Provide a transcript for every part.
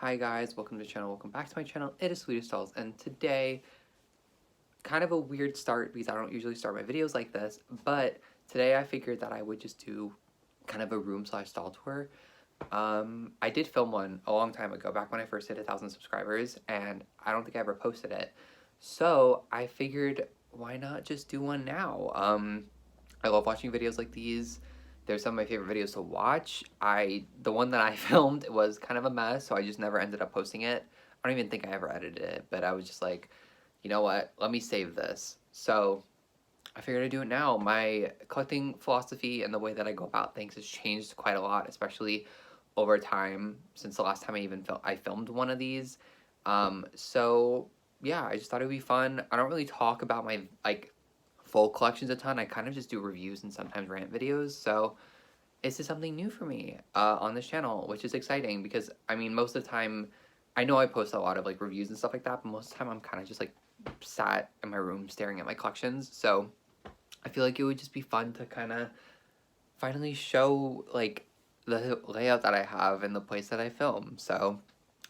Hi guys, welcome to the channel, welcome back to my channel. It is Sweetest Dolls, and today, kind of a weird start because I don't usually start my videos like this, but today I figured that I would just do kind of a room/stall tour. I did film one a long time ago, back when I first hit 1,000 subscribers, and I don't think I ever posted it. So I figured, why not just do one now? I love watching videos like these. They're some of my favorite videos to watch. The one that I filmed was kind of a mess, so I just never ended up posting it. I don't even think I ever edited it, but I was just like, you know what? Let me save this. So I figured I'd do it now. My collecting philosophy and the way that I go about things has changed quite a lot, especially over time since the last time I filmed one of these. So yeah, I just thought it would be fun. I don't really talk about my full collections a ton. I kind of just do reviews and sometimes rant videos. So this is something new for me on this channel, which is exciting because I mean, most of the time, I know I post a lot of reviews and stuff like that, but most of the time I'm kind of just sat in my room staring at my collections. So I feel like it would just be fun to kind of finally show the layout that I have and the place that I film. So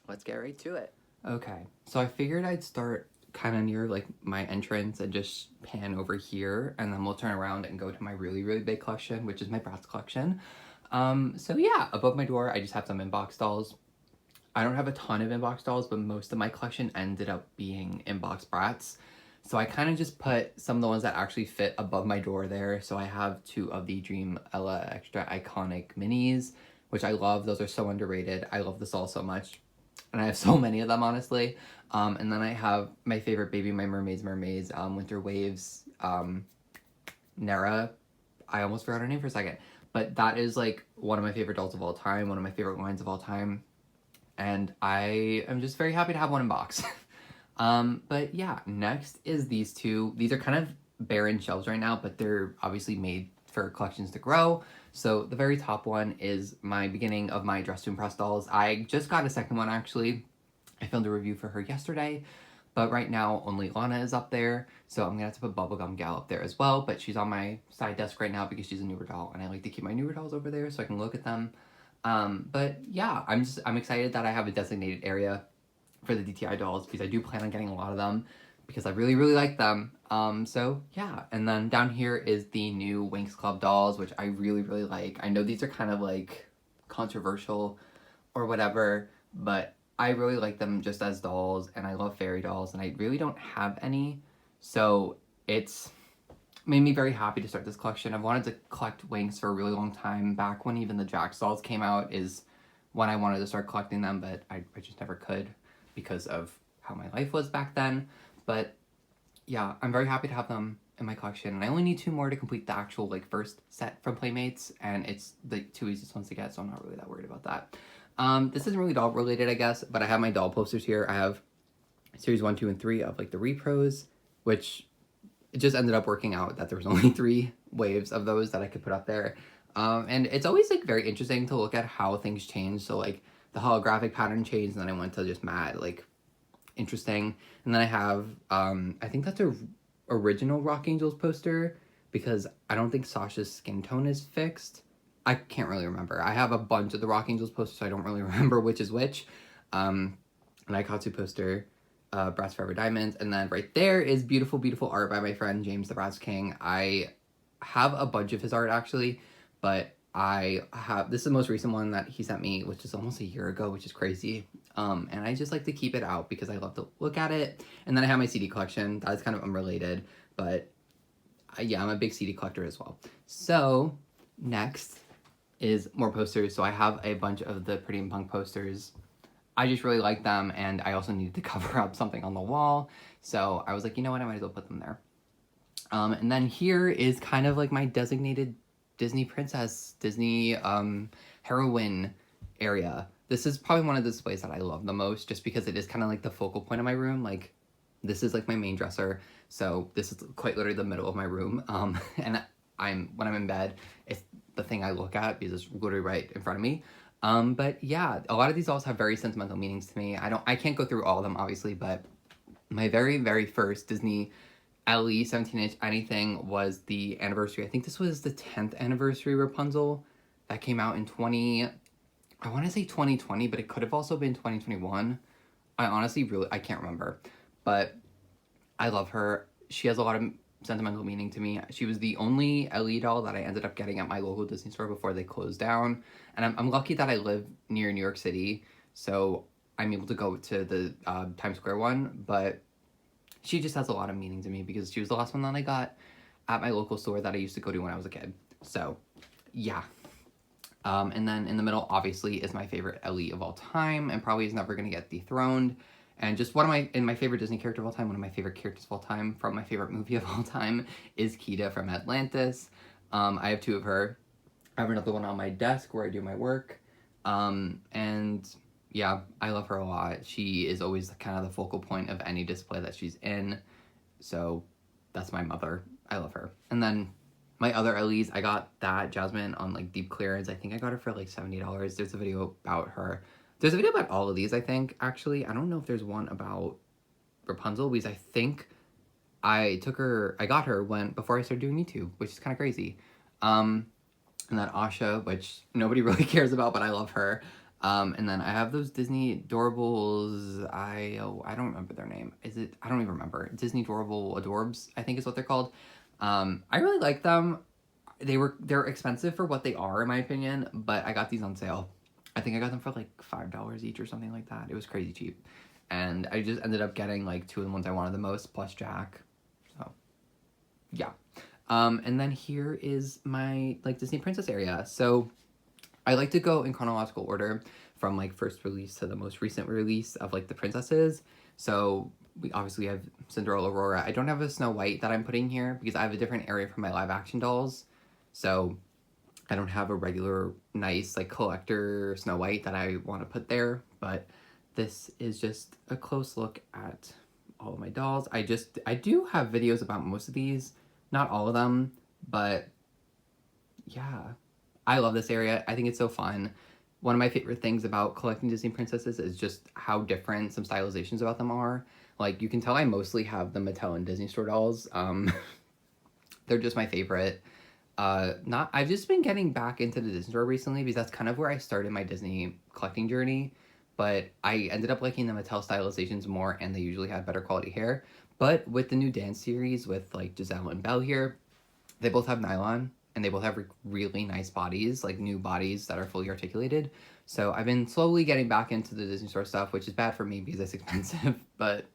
let's get right to it. Okay, so I figured I'd start kind of near my entrance and just pan over here, and then we'll turn around and go to my really big collection, which is my Bratz collection. So yeah, above my door I just have some inbox dolls. I don't have a ton of inbox dolls, but most of my collection ended up being inbox Bratz. So I kind of just put some of the ones that actually fit above my door there. So I have two of the Dream Ella Extra Iconic Minis, which I love. Those are so underrated. I love this all so much. And I have so many of them, honestly. And then I have my favorite baby, my Mermaids Mermaids, Winter Waves, Nera. I almost forgot her name for a second. But that is one of my favorite dolls of all time, one of my favorite lines of all time. And I am just very happy to have one in box. But yeah, next is these two. These are kind of barren shelves right now, but they're obviously made for collections to grow. So the very top one is my beginning of my Dress to Impress dolls. I just got a second one, actually. I filmed a review for her yesterday, but right now only Lana is up there, so I'm gonna have to put Bubblegum Gal up there as well, but she's on my side desk right now because she's a newer doll, and I like to keep my newer dolls over there so I can look at them. But yeah, I'm excited that I have a designated area for the DTI dolls because I do plan on getting a lot of them because I really like them. So yeah, and then down here is the new Winx Club dolls, which I really like. I know these are kind of controversial or whatever, but I really like them just as dolls, and I love fairy dolls, and I really don't have any, so it's made me very happy to start this collection. I've wanted to collect Winx for a really long time. Back when even the Jax dolls came out is when I wanted to start collecting them, but I just never could because of how my life was back then. But yeah, I'm very happy to have them in my collection, and I only need two more to complete the actual first set from Playmates, and it's the two easiest ones to get, so I'm not really that worried about that. This isn't really doll related, I guess, but I have my doll posters here. I have series 1, 2, and 3 of the repros, which it just ended up working out that there was only 3 waves of those that I could put up there. And it's always very interesting to look at how things change. So the holographic pattern changed, and then I went to just matte, interesting. And then I have, I think that's a original Rock Angels poster because I don't think Sasha's skin tone is fixed. I can't really remember. I have a bunch of the Rock Angels posters, so I don't really remember which is which. An Aikatsu poster, Bratz Forever Diamonds, and then right there is beautiful art by my friend James the Bratz King. I have a bunch of his art actually, but this is the most recent one that he sent me, which is almost a year ago, which is crazy. And I just like to keep it out because I love to look at it. And then I have my CD collection. That's kind of unrelated, but yeah, I'm a big CD collector as well. So next is more posters. So I have a bunch of the Pretty and Punk posters. I just really like them, and I also needed to cover up something on the wall. So I was like, you know what, I might as well put them there. And then here is kind of my designated Disney princess, Disney heroine area. This is probably one of the displays that I love the most just because it is kind of the focal point of my room. This is my main dresser, so this is quite literally the middle of my room. And when I'm in bed, it's the thing I look at because it's literally right in front of me. But yeah, a lot of these dolls have very sentimental meanings to me. I can't go through all of them, obviously, but my very first Disney LE 17-inch anything was the anniversary. I think this was the 10th anniversary Rapunzel that came out in I want to say 2020, but it could have also been 2021. I honestly I can't remember. But I love her. She has a lot of sentimental meaning to me. She was the only Ellie doll that I ended up getting at my local Disney store before they closed down. And I'm lucky that I live near New York City, so I'm able to go to the Times Square one. But she just has a lot of meaning to me because she was the last one that I got at my local store that I used to go to when I was a kid. So, yeah. And then in the middle, obviously, is my favorite Ellie of all time, and probably is never going to get dethroned. And just my favorite Disney character of all time, one of my favorite characters of all time from my favorite movie of all time is Kida from Atlantis. I have two of her. I have another one on my desk where I do my work. And yeah, I love her a lot. She is always kind of the focal point of any display that she's in. So that's my mother. I love her. And then my other Elise, I got that Jasmine on like deep clearance. I think I got her for like $70. There's a video about her. There's a video about all of these, I think, actually. I don't know if there's one about Rapunzel, because I think I got her before I started doing YouTube, which is kind of crazy. And then Asha, which nobody really cares about, but I love her. And then I have those Disney Adorables. I don't remember their name. I don't even remember. Disney Adorable Adorbs, I think is what they're called. I really like them. They're expensive for what they are, in my opinion, but I got these on sale. I think I got them for like $5 each or something like that. It was crazy cheap. And I just ended up getting like two of the ones I wanted the most, plus Jack. So, yeah. And then here is my like Disney princess area. So I like to go in chronological order from like first release to the most recent release of like the princesses. So we obviously have Cinderella, Aurora. I don't have a Snow White that I'm putting here because I have a different area for my live action dolls. So I don't have a regular nice like collector Snow White that I want to put there, but this is just a close look at all of my dolls. I do have videos about most of these, not all of them, but yeah. I love this area. I think it's so fun. One of my favorite things about collecting Disney princesses is just how different some stylizations about them are. Like, you can tell I mostly have the Mattel and Disney Store dolls. They're just my favorite. I've just been getting back into the Disney Store recently because that's kind of where I started my Disney collecting journey. But I ended up liking the Mattel stylizations more, and they usually have better quality hair. But with the new dance series with, like, Giselle and Belle here, they both have nylon, and they both have really nice bodies, like new bodies that are fully articulated. So I've been slowly getting back into the Disney Store stuff, which is bad for me because it's expensive. But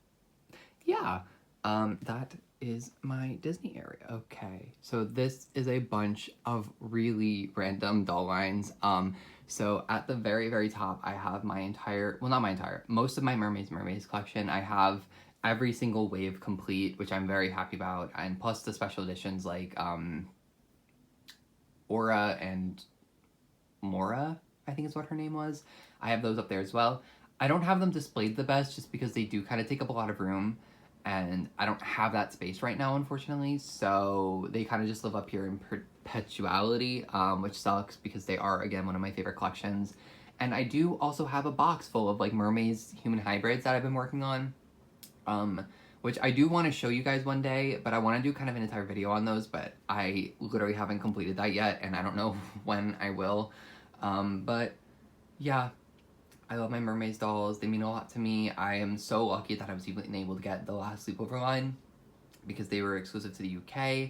yeah, that is my Disney area. Okay, so this is a bunch of really random doll lines. So at the very, very top, I have most of my Mermaids Mermaids collection. I have every single wave complete, which I'm very happy about, and plus the special editions like Aura and Mora, I think is what her name was. I have those up there as well. I don't have them displayed the best just because they do kind of take up a lot of room, and I don't have that space right now, unfortunately, so they kind of just live up here in perpetuality, which sucks because they are, again, one of my favorite collections. And I do also have a box full of, like, mermaids human hybrids that I've been working on, which I do want to show you guys one day, but I want to do kind of an entire video on those, but I literally haven't completed that yet, and I don't know when I will. But yeah, I love my mermaids dolls. They mean a lot to me. I am so lucky that I was even able to get the last sleepover line because they were exclusive to the UK.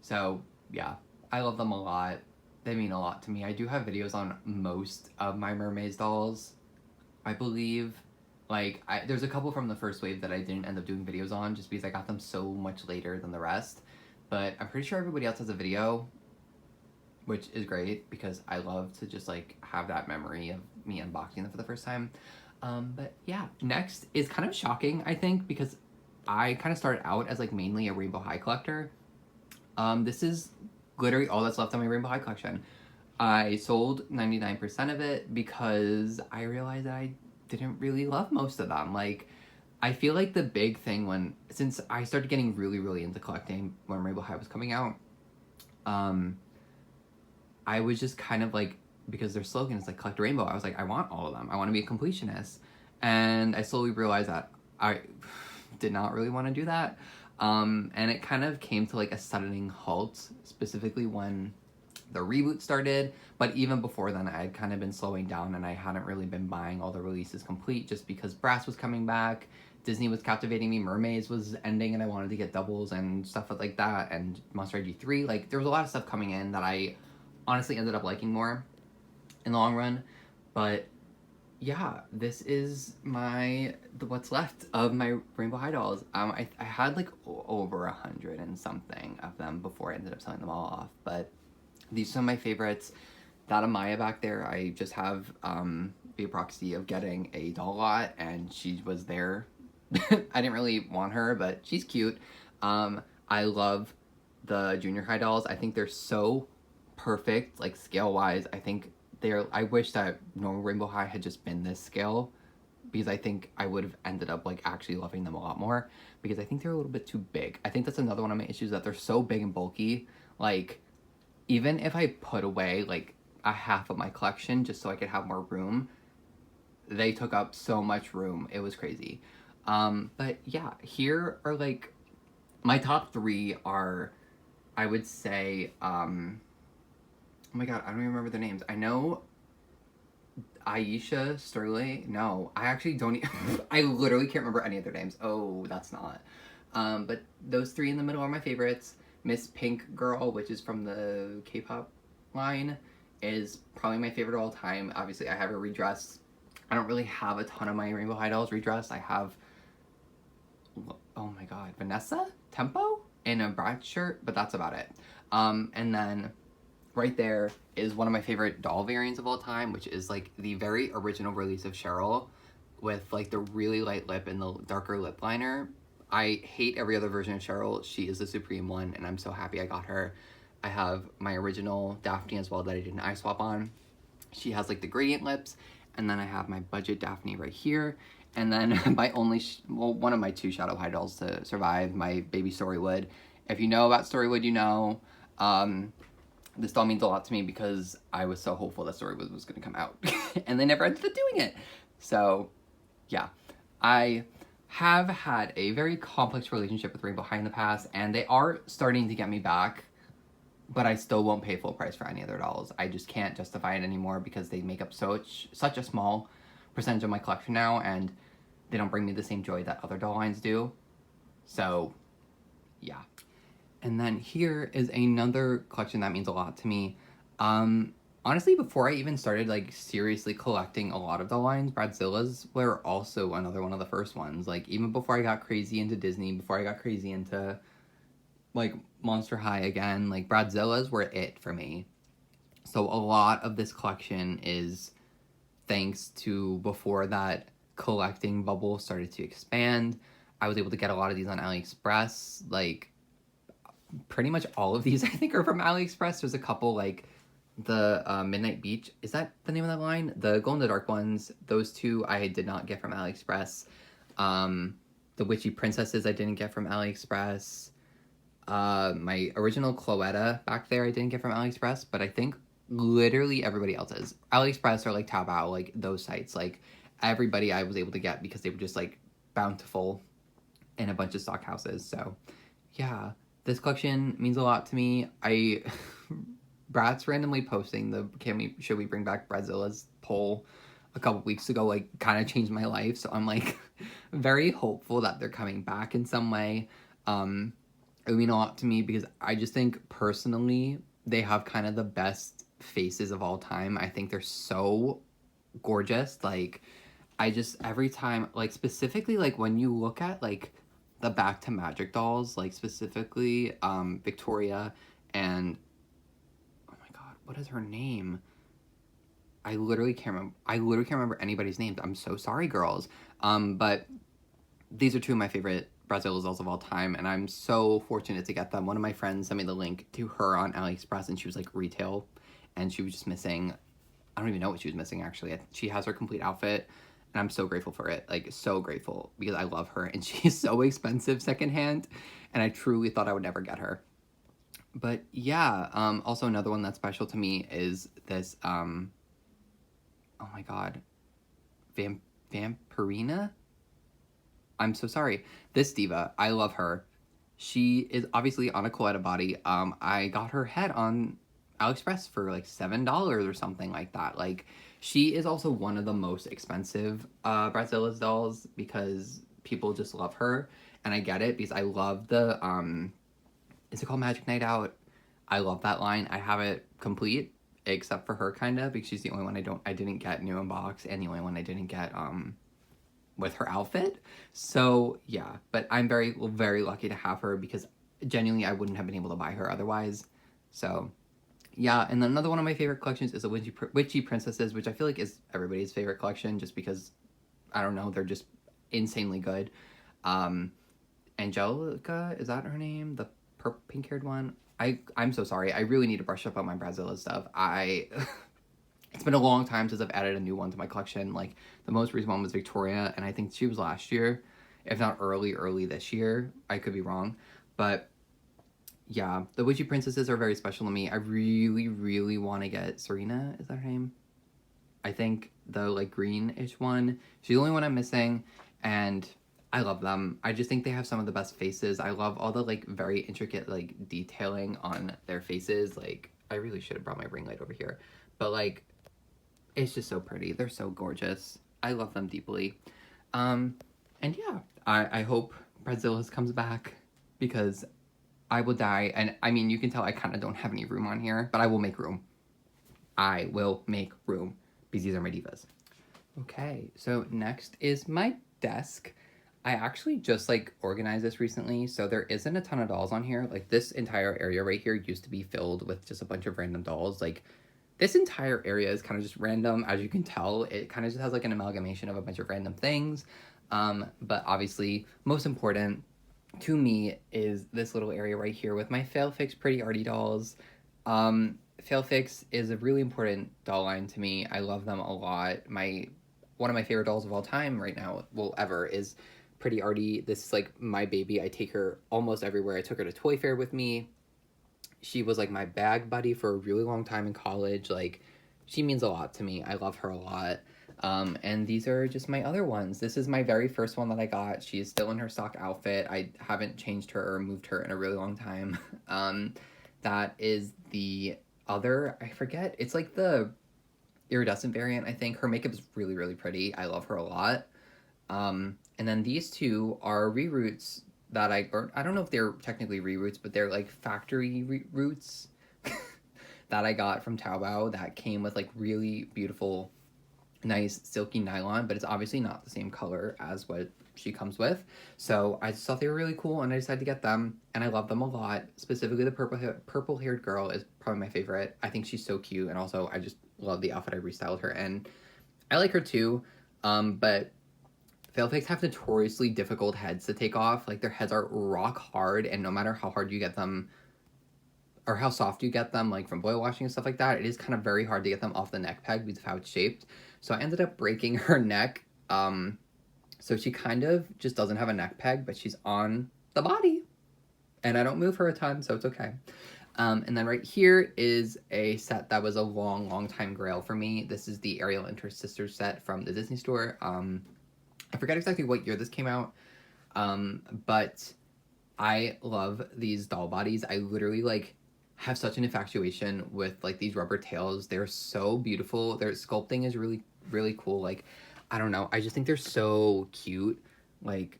So yeah, I love them a lot. They mean a lot to me. I do have videos on most of my mermaids dolls, I believe. Like, there's a couple from the first wave that I didn't end up doing videos on just because I got them so much later than the rest. But I'm pretty sure everybody else has a video, which is great because I love to just, like, have that memory of me unboxing them for the first time. But yeah, next is kind of shocking, I think, because I kind of started out as, like, mainly a Rainbow High collector. This is literally all that's left on my Rainbow High collection. I sold 99% of it because I realized that I didn't really love most of them. Like, I feel like the big thing since I started getting really, really into collecting when Rainbow High was coming out, I was just kind of like, because their slogan is like collect a rainbow, I was like, I want all of them. I want to be a completionist. And I slowly realized that I did not really want to do that. And it kind of came to like a suddening halt, specifically when the reboot started, but even before then I had kind of been slowing down and I hadn't really been buying all the releases complete just because Bratz was coming back, Disney was captivating me, Mermaids was ending and I wanted to get doubles and stuff like that, and Monster ID 3, like there was a lot of stuff coming in that I honestly ended up liking more in the long run. But yeah, this is what's left of my Rainbow High dolls. I had like over 100 and something of them before I ended up selling them all off, but these are some of my favorites. That Amaya back there, I just have the proxy of getting a doll lot, and she was there. I didn't really want her, but she's cute. I love the junior high dolls. I think they're so perfect, like scale-wise. I wish that normal Rainbow High had just been this scale, because I think I would have ended up like actually loving them a lot more, because I think they're a little bit too big. I think that's another one of my issues, that they're so big and bulky. Like, even if I put away like a half of my collection just so I could have more room, they took up so much room. It was crazy. But yeah, here are like my top 3 are, I would say, oh my god, I don't even remember their names. I know Aisha, Sterling. No, I actually don't. I literally can't remember any of their names. Oh, that's not. But those 3 in the middle are my favorites. Miss Pink Girl, which is from the K-pop line, is probably my favorite of all time. Obviously, I have her redressed. I don't really have a ton of my Rainbow High dolls redressed. I have, oh my god, Vanessa Tempo in a Bratz shirt, but that's about it. And then right there is one of my favorite doll variants of all time, which is like the very original release of Cheryl with like the really light lip and the darker lip liner. I hate every other version of Cheryl. She is the supreme one, and I'm so happy I got her. I have my original Daphne as well that I did an eye swap on. She has like the gradient lips, and then I have my budget Daphne right here. And then my one of my 2 shadow high dolls to survive, my baby Storywood. If you know about Storywood, you know. This doll means a lot to me because I was so hopeful that Storywood was going to come out. And they never ended up doing it. So, yeah. I have had a very complex relationship with Rainbow High in the past, and they are starting to get me back, but I still won't pay full price for any of their dolls. I just can't justify it anymore because they make up such a small percentage of my collection now, and they don't bring me the same joy that other doll lines do. So, yeah. And then here is another collection that means a lot to me. Honestly, before I even started like seriously collecting a lot of doll lines, Bratzillaz were also another one of the first ones. Like, even before I got crazy into Disney, before I got crazy into like Monster High again, like Bratzillaz were it for me. So a lot of this collection is thanks to before that collecting bubble started to expand. I was able to get a lot of these on AliExpress. Like, pretty much all of these I think are from AliExpress. There's a couple like the Midnight Beach. Is that the name of that line? The Glow in the Dark ones. Those 2 I did not get from AliExpress. The Witchy Princesses I didn't get from AliExpress. My original Cloetta back there I didn't get from AliExpress, but I think literally everybody else's. AliExpress or like Taobao, like those sites, like everybody I was able to get because they were just like bountiful in a bunch of stock houses. So yeah, this collection means a lot to me. Bratz randomly posting the should we bring back Bratzillaz poll a couple weeks ago, like kind of changed my life. So I'm like very hopeful that they're coming back in some way. It would mean a lot to me because I just think personally they have kind of the best faces of all time. I think they're so gorgeous. Like, I just, every time, like specifically like when you look at like the Back to Magic dolls, like specifically Victoria and, oh my god, what is her name? I literally can't remember anybody's names. I'm so sorry, girls. But these are 2 of my favorite Bratzillaz dolls of all time, and I'm so fortunate to get them. One of my friends sent me the link to her on AliExpress, and she was like retail, and she was just missing, I don't even know what she was missing actually. She has her complete outfit, and I'm so grateful for it. Like, so grateful, because I love her, and she's so expensive secondhand, and I truly thought I would never get her. But yeah, also another one that's special to me is this, oh my god, Vampirina? I'm so sorry. This diva, I love her. She is obviously on a Cloetta body. I got her head on AliExpress for like $7 or something like that. Like, she is also one of the most expensive Bratzillaz dolls because people just love her. And I get it because I love the, is it called Magic Night Out? I love that line. I have it complete, except for her, kind of, because she's the only one I didn't get new in box, and the only one I didn't get with her outfit. So yeah, but I'm very, very lucky to have her because genuinely I wouldn't have been able to buy her otherwise. So yeah, and then another one of my favorite collections is the Witchy Princesses, which I feel like is everybody's favorite collection just because, I don't know, they're just insanely good. Angelica, is that her name? The pink-haired one? I'm so sorry. I really need to brush up on my Bratzillaz stuff. It's been a long time since I've added a new one to my collection. Like, the most recent one was Victoria, and I think she was last year, if not early this year. I could be wrong. But yeah, the Witchy Princesses are very special to me. I really, really want to get Serena. Is that her name? I think the, like, greenish one. She's the only one I'm missing, and I love them. I just think they have some of the best faces. I love all the, like, very intricate, like, detailing on their faces. Like, I really should have brought my ring light over here. But, like, it's just so pretty. They're so gorgeous. I love them deeply. And yeah, I hope Bratzillaz comes back because I will die. And I mean, you can tell I kind of don't have any room on here, but I will make room. I will make room because these are my divas. Okay, so next is my desk. I actually just, like, organized this recently, so there isn't a ton of dolls on here. Like, this entire area right here used to be filled with just a bunch of random dolls. Like, this entire area is kind of just random. As you can tell, it kind of just has, like, an amalgamation of a bunch of random things. But obviously, most important to me is this little area right here with my Fail Fix Pretty Arty dolls. Fail Fix is a really important doll line to me. I love them a lot. One of my favorite dolls of all time right now, well, ever, is Pretty Arty. This is, like, my baby. I take her almost everywhere. I took her to Toy Fair with me. She was, like, my bag buddy for a really long time in college. Like, she means a lot to me. I love her a lot. And these are just my other ones. This is my very first one that I got. She is still in her stock outfit. I haven't changed her or moved her in a really long time. That is the other, I forget. It's like the iridescent variant, I think. Her makeup is really, really pretty. I love her a lot. And then these two are reroots that I don't know if they're technically reroots, but they're like factory roots that I got from Taobao that came with, like, really beautiful, nice silky nylon, but it's obviously not the same color as what she comes with. So I just thought they were really cool, and I decided to get them, and I love them a lot. Specifically, the purple-haired girl is probably my favorite. I think she's so cute, and also I just love the outfit I restyled her in. I like her too, but Fail Fix have notoriously difficult heads to take off. Like, their heads are rock hard, and no matter how hard you get them, or how soft you get them, like, from boil washing and stuff like that, it is kind of very hard to get them off the neck peg because of how it's shaped. So I ended up breaking her neck. So she kind of just doesn't have a neck peg, but she's on the body. And I don't move her a ton, so it's okay. And then right here is a set that was a long, long time grail for me. This is the Ariel and her sister set from the Disney store. I forget exactly what year this came out, but I love these doll bodies. I literally, like, have such an infatuation with, like, these rubber tails. They're so beautiful. Their sculpting is really, really cool. Like, I don't know. I just think they're so cute. Like,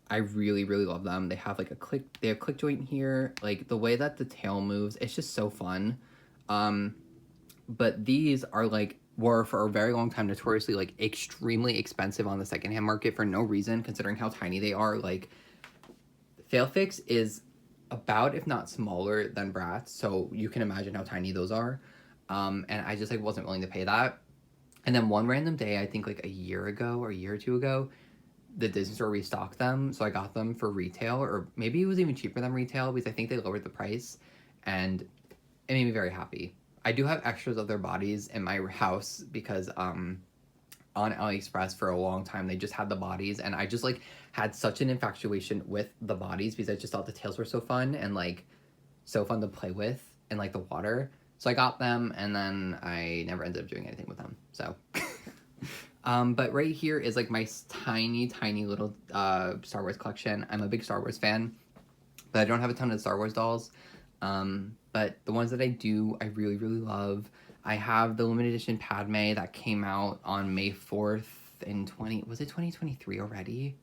I really, really love them. They have, like, they have click joint here. Like, the way that the tail moves, it's just so fun. But these are, like, were for a very long time notoriously, like, extremely expensive on the secondhand market for no reason, considering how tiny they are. Like, Fail Fix is about, if not smaller than Bratz, so you can imagine how tiny those are. And I just, like, wasn't willing to pay that. And then one random day, I think, like, a year ago or a year or two ago, the Disney store restocked them, so I got them for retail, or maybe it was even cheaper than retail because I think they lowered the price, and it made me very happy. I do have extras of their bodies in my house because on AliExpress for a long time they just had the bodies, and I just, like, had such an infatuation with the bodies because I just thought the tails were so fun and, like, so fun to play with in, like, the water. So I got them, and then I never ended up doing anything with them, so. But right here is, like, my tiny, tiny little Star Wars collection. I'm a big Star Wars fan, but I don't have a ton of Star Wars dolls. but the ones that I do, I really, really love. I have the limited edition Padme that came out on May 4th in was it 2023 already?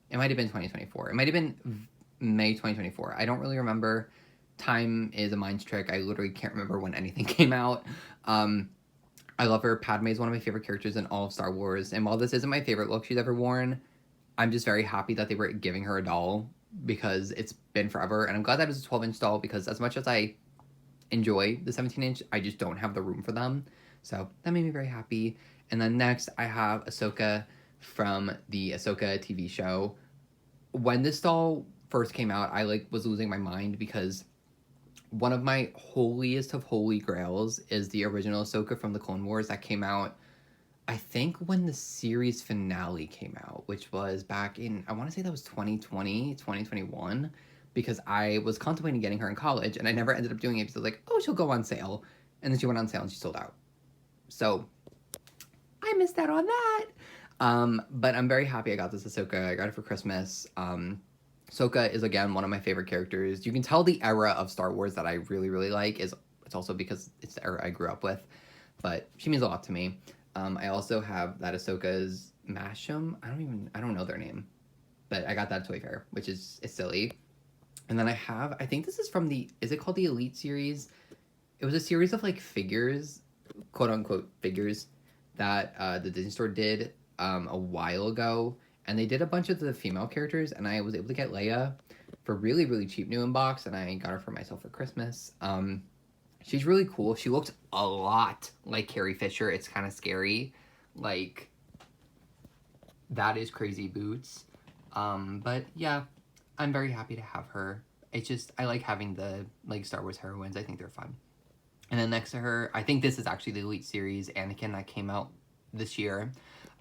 It might have been 2024. It might have been May 2024. I don't really remember. Time is a mind's trick. I literally can't remember when anything came out. I love her. Padme is one of my favorite characters in all of Star Wars. And while this isn't my favorite look she's ever worn, I'm just very happy that they were giving her a doll because it's been forever. And I'm glad that it's a 12-inch doll because as much as I enjoy the 17-inch, I just don't have the room for them. So that made me very happy. And then next, I have Ahsoka from the Ahsoka TV show. When this doll first came out, I was losing my mind because one of my holiest of holy grails is the original Ahsoka from the Clone Wars that came out, I think, when the series finale came out, which was back in, I want to say that was 2020, 2021, because I was contemplating getting her in college, and I never ended up doing it because I was like, oh, she'll go on sale. And then she went on sale and she sold out. So I missed out on that. But I'm very happy I got this Ahsoka. I got it for Christmas. Ahsoka is, again, one of my favorite characters. You can tell the era of Star Wars that I really, really like it's also because it's the era I grew up with. But she means a lot to me. I also have that Ahsoka's Masham. I don't know their name. But I got that at Toy Fair, which is silly. And then I think this is from is it called the Elite series? It was a series of, figures, quote-unquote figures, that the Disney Store did a while ago. And they did a bunch of the female characters, and I was able to get Leia for really, really cheap new in box, and I got her for myself for Christmas. She's really cool. She looked a lot like Carrie Fisher. It's kind of scary. That is crazy boots. But yeah, I'm very happy to have her. It's just, I like having the, Star Wars heroines. I think they're fun. And then next to her, I think this is actually the Elite series, Anakin, that came out this year.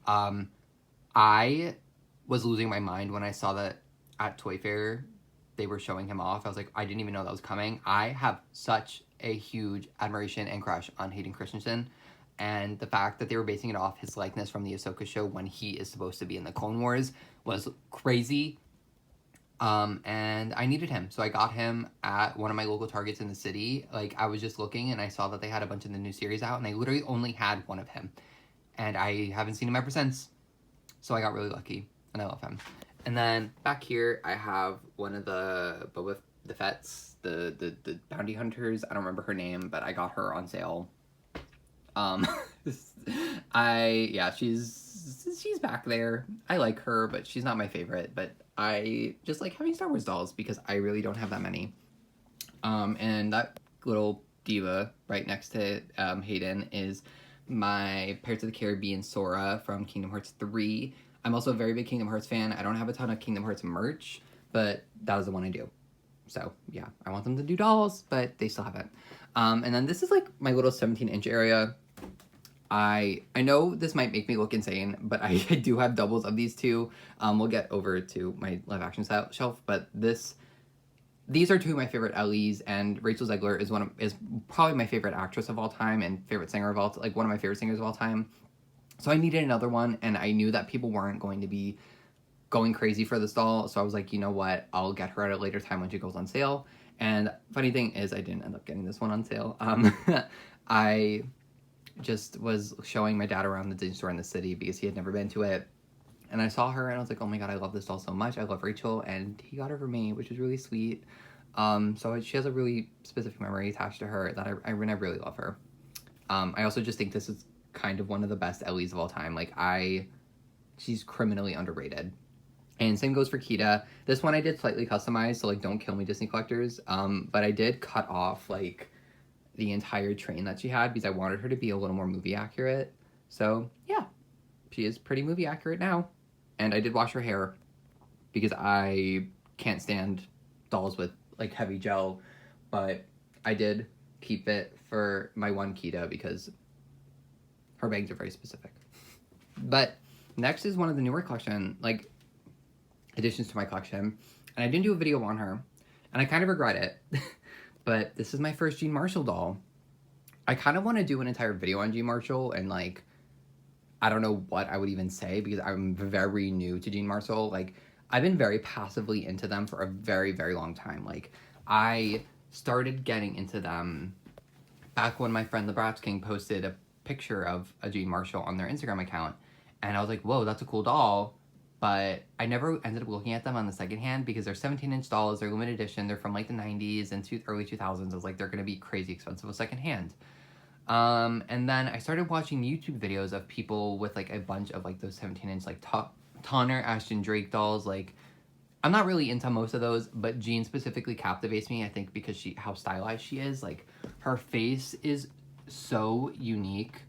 I was losing my mind when I saw that at Toy Fair they were showing him off. I was like, I didn't even know that was coming. I have such a huge admiration and crush on Hayden Christensen, and the fact that they were basing it off his likeness from the Ahsoka show when he is supposed to be in the Clone Wars was crazy. And I needed him, so I got him at one of my local Targets in the city. I was just looking and I saw that they had a bunch of the new series out, and they literally only had one of him, and I haven't seen him ever since. So I got really lucky, and I love him. And then back here, I have one of the Boba Fett's, the bounty hunters. I don't remember her name, but I got her on sale. She's back there. I like her, but she's not my favorite. But I just like having Star Wars dolls because I really don't have that many. And that little diva right next to Hayden is my Pirates of the Caribbean Sora from Kingdom Hearts 3. I'm also a very big Kingdom Hearts fan. I don't have a ton of Kingdom Hearts merch, but that is the one I do. So, yeah, I want them to do dolls, but they still haven't. And then this is, my little 17-inch area. I know this might make me look insane, but I do have doubles of these two. We'll get over to my live-action shelf, but these are two of my favorite Ellies, and Rachel Zegler is probably my favorite actress of all time and favorite singer of all time, one of my favorite singers of all time. So I needed another one, and I knew that people weren't going to be going crazy for this doll, so I was like, you know what, I'll get her at a later time when she goes on sale. And funny thing is, I didn't end up getting this one on sale. I just was showing my dad around the Disney Store in the city because he had never been to it. And I saw her and I was like, oh my god, I love this doll so much. I love Rachel, and he got her for me, which is really sweet. So she has a really specific memory attached to her that I really love her. I also just think this is kind of one of the best Ellies of all time. She's criminally underrated. And same goes for Kita. This one I did slightly customized, so don't kill me, Disney collectors. But I did cut off the entire train that she had because I wanted her to be a little more movie accurate. So yeah, she is pretty movie accurate now. And I did wash her hair because I can't stand dolls with heavy gel, but I did keep it for my one Kita because her bangs are very specific. But next is one of the newer collection, additions to my collection, and I didn't do a video on her, and I kind of regret it. But this is my first Jean Marshall doll. I kind of want to do an entire video on Jean Marshall, and I don't know what I would even say because I'm very new to Jean Marshall. I've been very passively into them for a very, very long time. I started getting into them back when my friend the Bratz King posted a picture of a Jean Marshall on their Instagram account. And I was like, whoa, that's a cool doll. But I never ended up looking at them on the secondhand because they're 17-inch dolls. They're limited edition. They're from like the 90s and early 2000s. I was like, they're going to be crazy expensive with secondhand. And then I started watching YouTube videos of people with like a bunch of like those 17-inch like Tonner Ashton Drake dolls. Like, I'm not really into most of those, but Jean specifically captivates me, I think, because how stylized she is. Like, her face is so unique.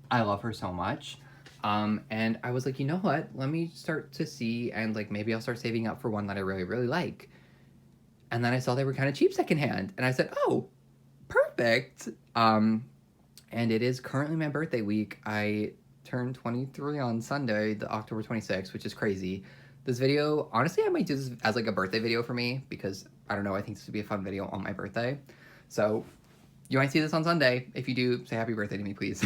I love her so much. And I was like, you know what? Let me start to see, and like maybe I'll start saving up for one that I really, really like. And then I saw they were kind of cheap secondhand, and I said, oh, perfect. And it is currently my birthday week. I turned 23 on Sunday, the October 26th, which is crazy. This video, honestly, I might do this as like a birthday video for me because, I don't know, I think this would be a fun video on my birthday. So you might see this on Sunday. If you do, say happy birthday to me, please.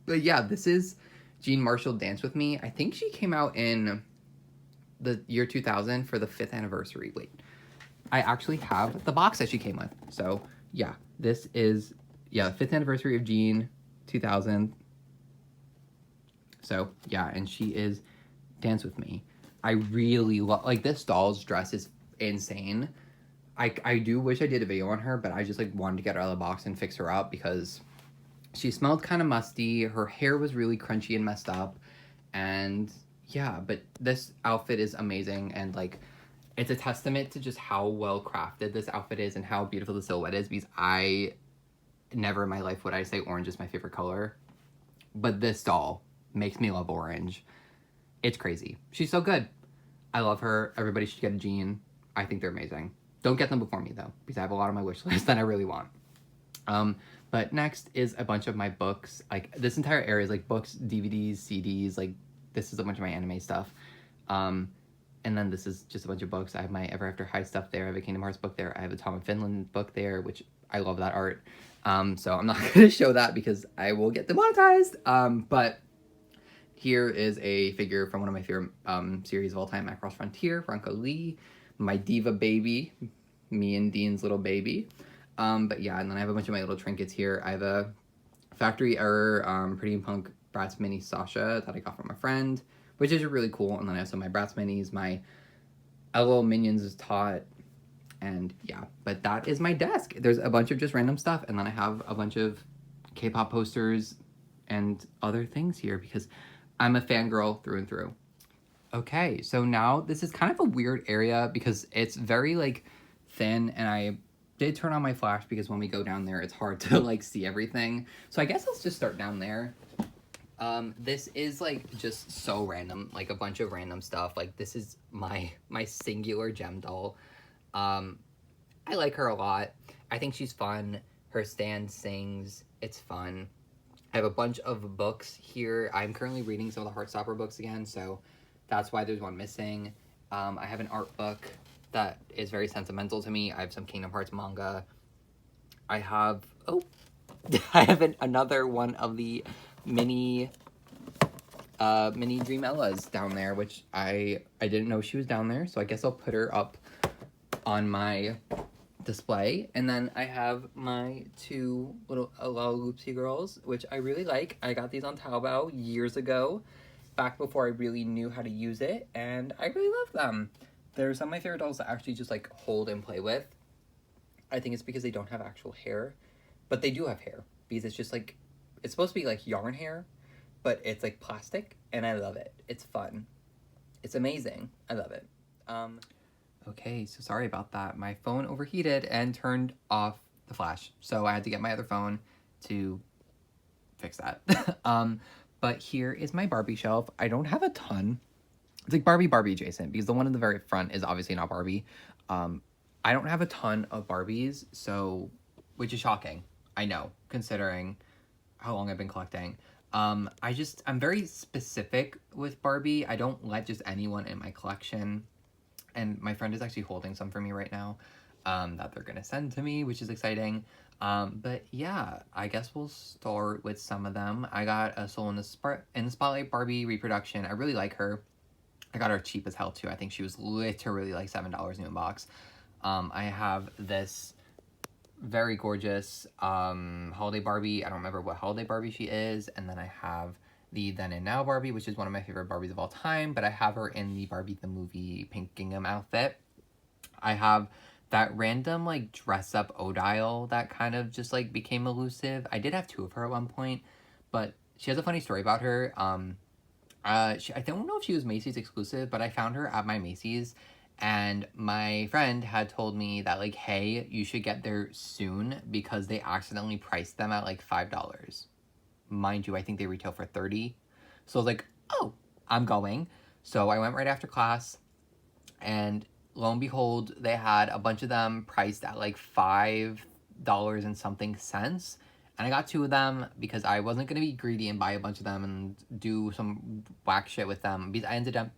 But yeah, this is Jean Marshall Dance With Me. I think she came out in the year 2000 for the 5th anniversary. Wait, I actually have the box that she came with. So yeah, this is, yeah, 5th anniversary of Jean, 2000. So yeah, and she is Dance With Me. I really love, like, this doll's dress is insane. I do wish I did a video on her, but I just like wanted to get her out of the box and fix her up because she smelled kind of musty. Her hair was really crunchy and messed up. And yeah, but this outfit is amazing. And like, it's a testament to just how well crafted this outfit is and how beautiful the silhouette is, because I never in my life would I say orange is my favorite color. But this doll makes me love orange. It's crazy. She's so good. I love her. Everybody should get a Jean. I think they're amazing. Don't get them before me though, because I have a lot on my wish list that I really want. But next is a bunch of my books. Like, this entire area is like books, DVDs, CDs. Like, this is a bunch of my anime stuff. And then this is just a bunch of books. I have my Ever After High stuff there. I have a Kingdom Hearts book there. I have a Tom of Finland book there, which I love that art. So I'm not going to show that because I will get demonetized. But here is a figure from one of my favorite series of all time, Macross Frontier, Franco Lee, my diva baby, me and Dean's little baby. But yeah, and then I have a bunch of my little trinkets here. I have a Factory Error Pretty Punk Bratz Mini Sasha that I got from a friend, which is really cool. And then I have some of my Bratz Minis, my LOL Minions is Tot, and yeah. But that is my desk. There's a bunch of just random stuff, and then I have a bunch of K-pop posters and other things here because I'm a fangirl through and through. Okay, so now this is kind of a weird area because it's very like thin, and I did turn on my flash because when we go down there, it's hard to like see everything. So I guess let's just start down there. This is like just so random, like a bunch of random stuff. Like, this is my singular gem doll. I like her a lot. I think she's fun. Her stand sings. It's fun. I have a bunch of books here. I'm currently reading some of the Heartstopper books again, so that's why there's one missing. I have an art book that is very sentimental to me. I have some Kingdom Hearts manga. I have, I have another one of the mini Dreamellas down there, which I didn't know she was down there, so I guess I'll put her up on my display. And then I have my two little Loopsy girls, which I really like. I got these on Taobao years ago, back before I really knew how to use it, and I really love them. They're some of my favorite dolls to actually just like hold and play with. I think it's because they don't have actual hair, but they do have hair because it's just like, it's supposed to be like yarn hair, but it's like plastic, and I love it. It's fun. It's amazing. I love it. Okay, so sorry about that. My phone overheated and turned off the flash, so I had to get my other phone to fix that. But here is my Barbie shelf. I don't have a ton. It's like Barbie adjacent, because the one in the very front is obviously not Barbie. I don't have a ton of Barbies, so, which is shocking, I know, considering how long I've been collecting. I'm very specific with Barbie. I don't let just anyone in my collection. And my friend is actually holding some for me right now, that they're gonna send to me, which is exciting. But yeah, I guess we'll start with some of them. I got a Soul in the Spotlight Barbie reproduction. I really like her. I got her cheap as hell too. I think she was literally like $7 new in box. I have this very gorgeous holiday Barbie. I don't remember what holiday Barbie she is. And then I have the Then and Now Barbie, which is one of my favorite Barbies of all time, but I have her in the Barbie the movie Pink Gingham outfit. I have that random like dress up Odile that kind of just like became elusive. I did have two of her at one point, but she has a funny story about her. I don't know if she was Macy's exclusive, but I found her at my Macy's, and my friend had told me that like, hey, you should get there soon because they accidentally priced them at like $5. Mind you, I think they retail for $30. So I was like, oh, I'm going. So I went right after class, and lo and behold, they had a bunch of them priced at like $5 and something cents. And I got two of them because I wasn't going to be greedy and buy a bunch of them and do some whack shit with them. Because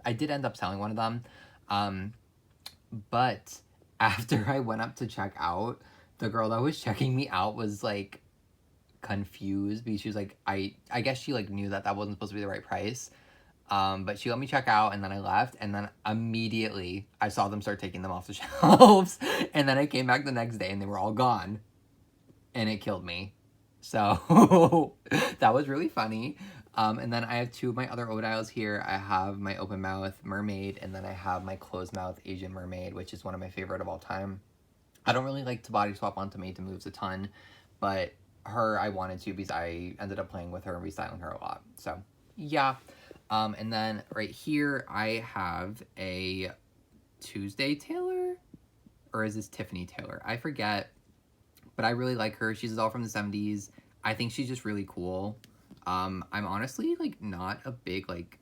I did end up selling one of them. But after I went up to check out, the girl that was checking me out was like confused because she was like, I guess she like knew that that wasn't supposed to be the right price. But she let me check out, and then I left, and then immediately I saw them start taking them off the shelves. And then I came back the next day and they were all gone. And it killed me. So that was really funny. And then I have two of my other Odiles here. I have my open mouth mermaid, and then I have my closed mouth Asian mermaid, which is one of my favorite of all time. I don't really like to body swap onto Made to Moves a ton, but her I wanted to because I ended up playing with her and restyling her a lot. So yeah. And then right here I have a Tuesday Taylor, or is this Tiffany Taylor? I forget. But I really like her. She's all from the 70s. I think she's just really cool. I'm honestly, like, not a big, like,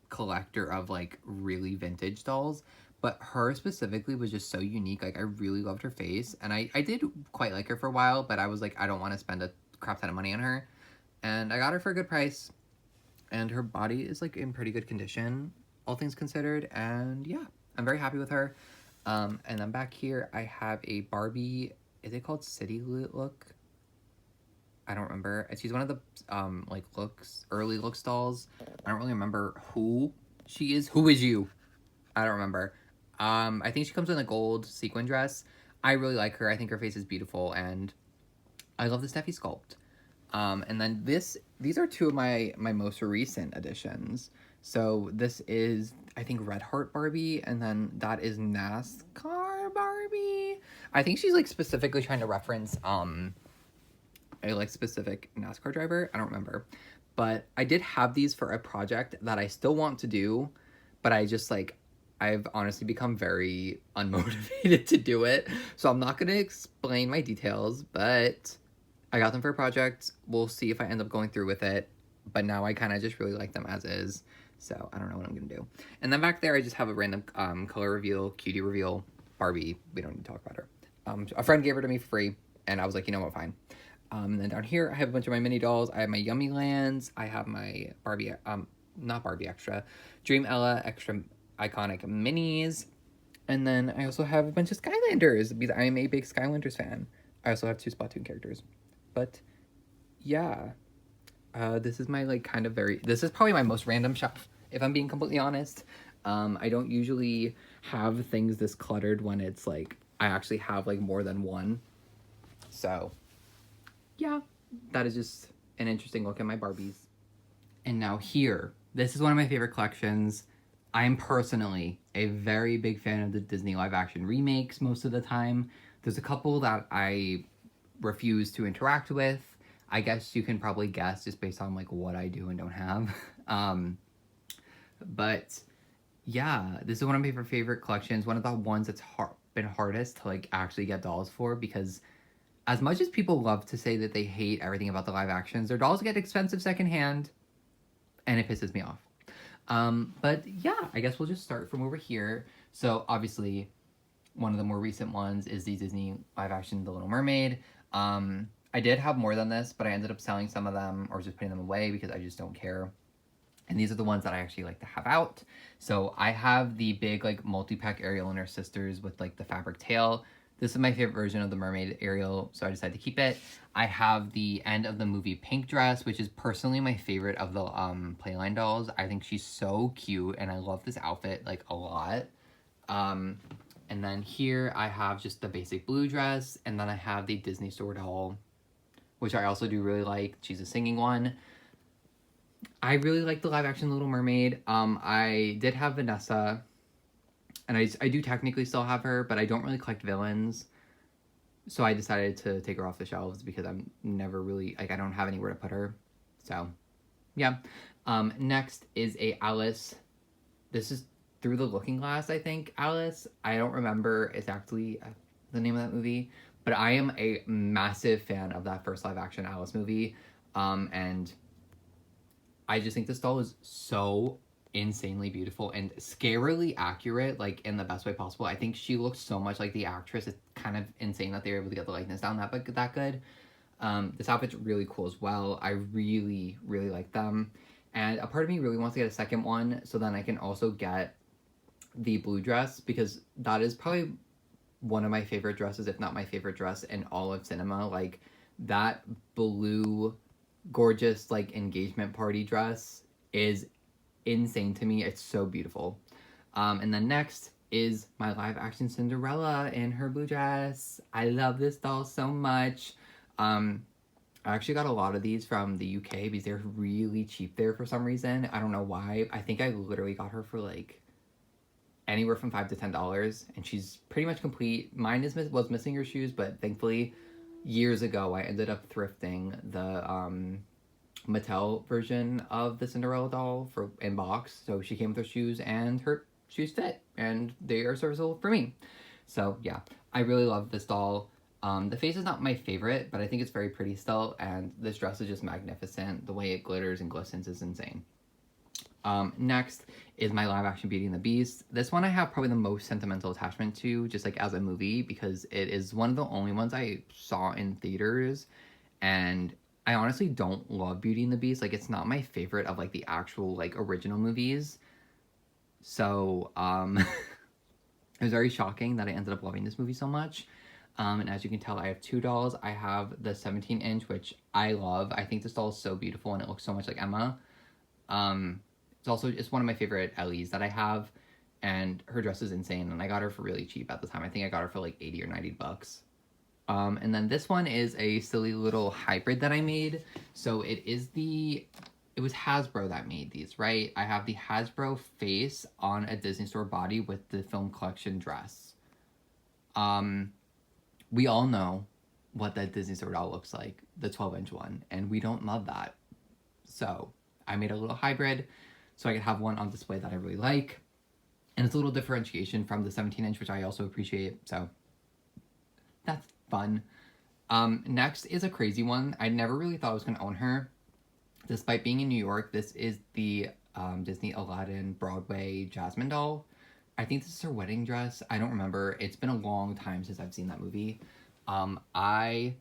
collector of, like, really vintage dolls. But her specifically was just so unique. Like, I really loved her face. And I did quite like her for a while. But I was like, I don't want to spend a crap ton of money on her. And I got her for a good price. And her body is, like, in pretty good condition, all things considered. And, yeah, I'm very happy with her. And then back here, I have a Barbie... Is it called City Look? I don't remember. She's one of the, like, early looks dolls. I don't really remember who she is. Who is you? I don't remember. I think she comes in a gold sequin dress. I really like her. I think her face is beautiful, and I love the Steffi sculpt. And then these are two of my most recent additions. So this is, I think, Red Heart Barbie, and then that is NASCAR Barbie. I think she's, like, specifically trying to reference, a, like, specific NASCAR driver. I don't remember. But I did have these for a project that I still want to do, but I just, like, I've honestly become very unmotivated to do it. So I'm not going to explain my details, but I got them for a project. We'll see if I end up going through with it. But now I kind of just really like them as is. So I don't know what I'm going to do. And then back there, I just have a random color reveal, cutie reveal, Barbie. We don't need to talk about her. A friend gave her to me for free, and I was like, you know what, fine. And then down here, I have a bunch of my mini dolls. I have my Yummy Lands. I have my Barbie, not Barbie Extra, Dream Ella Extra Iconic Minis. And then I also have a bunch of Skylanders, because I am a big Skylanders fan. I also have 2 Splatoon characters. But, yeah. This is my, like, this is probably my most random shelf, if I'm being completely honest. I don't usually have things this cluttered when it's, like, I actually have, like, more than one. So, yeah, that is just an interesting look at my Barbies. And now here, this is one of my favorite collections. I'm personally a very big fan of the Disney live-action remakes most of the time. There's a couple that I refuse to interact with. I guess you can probably guess just based on, like, what I do and don't have. But yeah, this is one of my favorite collections. One of the ones that's been hardest to, like, actually get dolls for, because as much as people love to say that they hate everything about the live actions, their dolls get expensive secondhand, and it pisses me off. But yeah, I guess we'll just start from over here. So obviously, one of the more recent ones is the Disney live action The Little Mermaid. I did have more than this, but I ended up selling some of them or just putting them away because I just don't care. And these are the ones that I actually like to have out. So I have the big, like, multi-pack Ariel and her sisters with, like, the fabric tail. This is my favorite version of the mermaid Ariel, so I decided to keep it. I have the end of the movie pink dress, which is personally my favorite of the Playline dolls. I think she's so cute, and I love this outfit, like, a lot. And then here I have just the basic blue dress, and then I have the Disney Store doll, which I also do really like. She's a singing one. I really like the live action Little Mermaid. I did have Vanessa, and I do technically still have her, but I don't really collect villains. So I decided to take her off the shelves because I'm never really, like, I don't have anywhere to put her. So, yeah. Next is a Alice. This is Through the Looking Glass, I think, Alice. I don't remember exactly the name of that movie, but I am a massive fan of that first live action Alice movie. And I just think this doll is so insanely beautiful and scarily accurate, like in the best way possible. I think she looks so much like the actress. It's kind of insane that they were able to get the likeness down that good. This outfit's really cool as well. I really, really like them. And a part of me really wants to get a second one so then I can also get the blue dress, because that is probably one of my favorite dresses, if not my favorite dress in all of cinema. Like, that blue, gorgeous, like, engagement party dress is insane to me. It's so beautiful. And then next is my live action Cinderella in her blue dress. I love this doll so much. I actually got a lot of these from the UK because they're really cheap there for some reason. I don't know why. I think I literally got her for like anywhere from $5 to $10, and she's pretty much complete. Mine was missing her shoes, but thankfully years ago I ended up thrifting the Mattel version of the Cinderella doll in box. So she came with her shoes, and her shoes fit, and they are serviceable for me. So yeah, I really love this doll. The face is not my favorite, but I think it's very pretty still, and this dress is just magnificent. The way it glitters and glistens is insane. Next is my live action Beauty and the Beast. This one I have probably the most sentimental attachment to, just like as a movie, because it is one of the only ones I saw in theaters, and I honestly don't love Beauty and the Beast. Like, it's not my favorite of like the actual like original movies. So it was very shocking that I ended up loving this movie so much. And as you can tell, I have two dolls. I have the 17-inch, which I love. I think this doll is so beautiful and it looks so much like Emma. It's one of my favorite Ellies that I have, and her dress is insane, and I got her for really cheap at the time. I think I got her for like 80 or 90 bucks. And then this one is a silly little hybrid that I made. So it was Hasbro that made these, right? I have the Hasbro face on a Disney Store body with the film collection dress. We all know what that Disney Store doll looks like, the 12-inch one, and we don't love that. So I made a little hybrid so I could have one on display that I really like. And it's a little differentiation from the 17-inch, which I also appreciate. So that's fun. Next is a crazy one. I never really thought I was going to own her. Despite being in New York, this is the Disney Aladdin Broadway Jasmine doll. I think this is her wedding dress. I don't remember. It's been a long time since I've seen that movie. I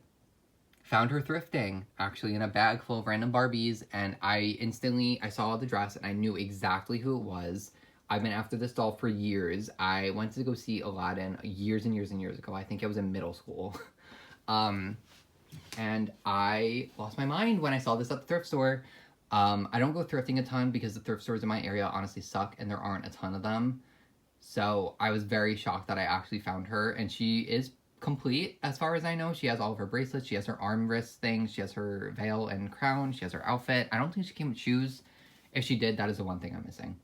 found her thrifting, actually, in a bag full of random Barbies, and I saw the dress and I knew exactly who it was. I've been after this doll for years. I went to go see Aladdin years and years and years ago. I think I was in middle school. And I lost my mind when I saw this at the thrift store. I don't go thrifting a ton because the thrift stores in my area honestly suck and there aren't a ton of them. So I was very shocked that I actually found her, and she is complete as far as I know. She has all of her bracelets, she has her arm wrist things, she has her veil and crown, she has her outfit. I don't think she came with shoes. If she did, that is the one thing I'm missing.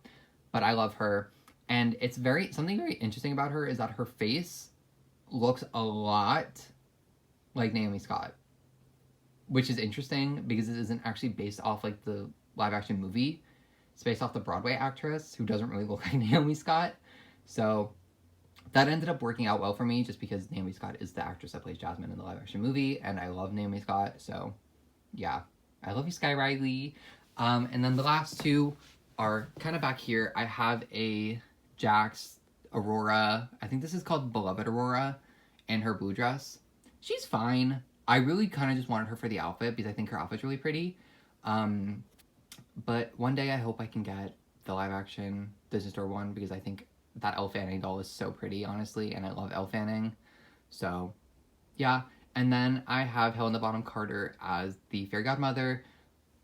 But I love her, and it's something very interesting about her is that her face looks a lot like Naomi Scott, which is interesting because it isn't actually based off like the live action movie. It's based off the Broadway actress who doesn't really look like Naomi Scott. So that ended up working out well for me just because Naomi Scott is the actress that plays Jasmine in the live action movie, and I love Naomi Scott. So yeah, I love you, Sky Riley. And then the last two are kind of back here. I have a Jax Aurora. I think this is called Beloved Aurora, in her blue dress. She's fine. I really kind of just wanted her for the outfit because I think her outfit's really pretty. But one day I hope I can get the live action Disney Store one because I think that Elle Fanning doll is so pretty, honestly, and I love Elle Fanning. So yeah. And then I have Helena Bonham Carter as the fairy godmother.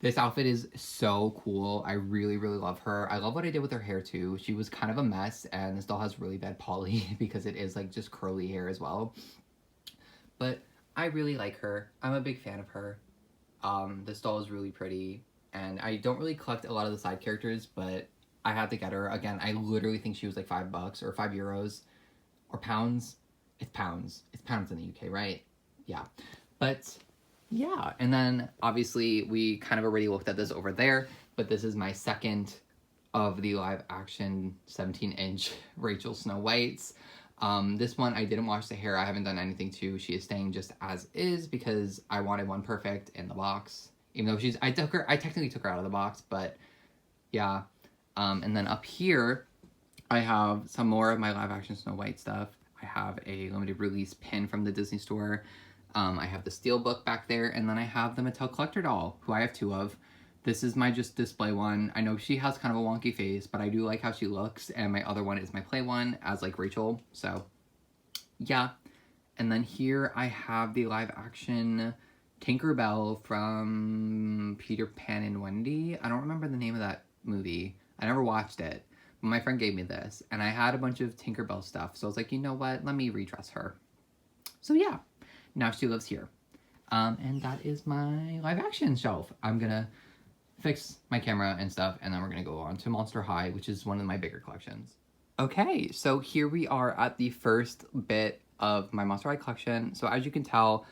This outfit is so cool. I really, really love her. I love what I did with her hair too. She was kind of a mess, and this doll has really bad poly because it is like just curly hair as well. But I really like her. I'm a big fan of her. This doll is really pretty, and I don't really collect a lot of the side characters, but I had to get her. Again, I literally think she was like $5 or €5 or pounds. It's pounds. It's pounds in the UK, right? Yeah. But yeah, and then obviously we kind of already looked at this over there, but this is my second of the live action 17-inch Rachel Snow Whites. This one I didn't wash the hair. I haven't done anything to. She is staying just as is because I wanted one perfect in the box. Even though I technically took her out of the box, but yeah. And then up here, I have some more of my live action Snow White stuff. I have a limited release pin from the Disney store. I have the Steelbook back there, and then I have the Mattel Collector doll, who I have 2 of. This is my just display one. I know she has kind of a wonky face, but I do like how she looks, and my other one is my play one as like Rachel, so yeah. And then here I have the live action Tinkerbell from Peter Pan and Wendy. I don't remember the name of that movie. I never watched it, but my friend gave me this, and I had a bunch of Tinkerbell stuff, so I was like, you know what, let me redress her. So yeah, now she lives here. And that is my live action shelf. I'm gonna fix my camera and stuff, and then we're gonna go on to Monster High, which is one of my bigger collections. Okay, so here we are at the first bit of my Monster High collection. So as you can tell,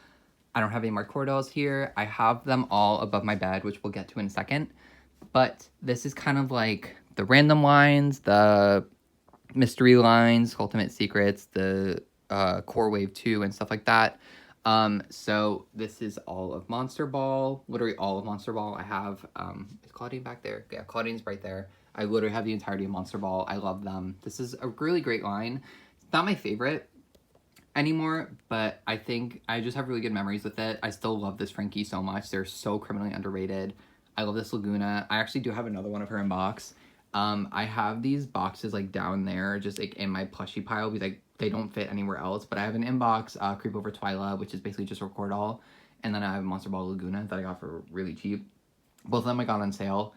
I don't have any more core dolls here. I have them all above my bed, which we'll get to in a second. But this is kind of like the random lines, the mystery lines, Ultimate Secrets, the Core Wave 2 and stuff like that. So this is all of Monster Ball, literally all of Monster Ball. I have, is Claudine back there? Yeah, Claudine's right there. I literally have the entirety of Monster Ball. I love them. This is a really great line. It's not my favorite anymore, but I think I just have really good memories with it. I still love this Frankie so much. They're so criminally underrated. I love this Laguna. I actually do have another one of her in box. I have these boxes like down there, just like in my plushie pile, because they don't fit anywhere else. But I have an inbox Creep Over Twyla, which is basically just a record all, and then I have Monster Ball Laguna that I got for really cheap. Both of them I got on sale.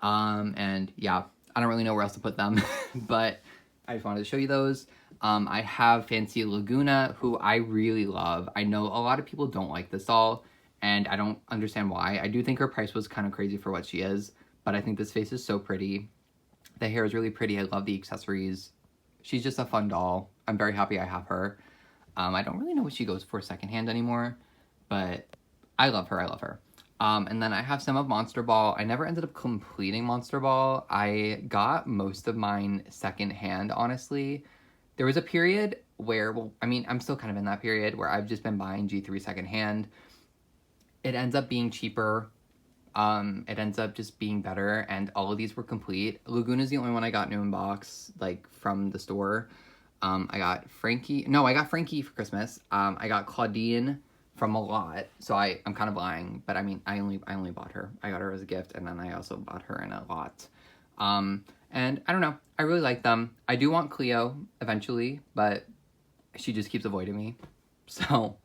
And yeah, I don't really know where else to put them, but I just wanted to show you those. I have Fancy Laguna, who I really love. I know a lot of people don't like this doll, and I don't understand why. I do think her price was kind of crazy for what she is, but I think this face is so pretty. The hair is really pretty. I love the accessories. She's just a fun doll. I'm very happy I have her. I don't really know what she goes for secondhand anymore, but I love her. I love her. And then I have some of Monster Ball. I never ended up completing Monster Ball. I got most of mine secondhand, honestly. There was a period where, well, I mean, I'm still kind of in that period where I've just been buying G3 secondhand. It ends up being cheaper. It ends up just being better, and all of these were complete. Laguna's the only one I got new in box, like, from the store. I got Frankie. No, I got Frankie for Christmas. I got Claudine from a lot, so I'm kind of lying, but I mean, I only bought her. I got her as a gift, and then I also bought her in a lot. And I don't know, I really like them. I do want Cleo eventually, but she just keeps avoiding me. So,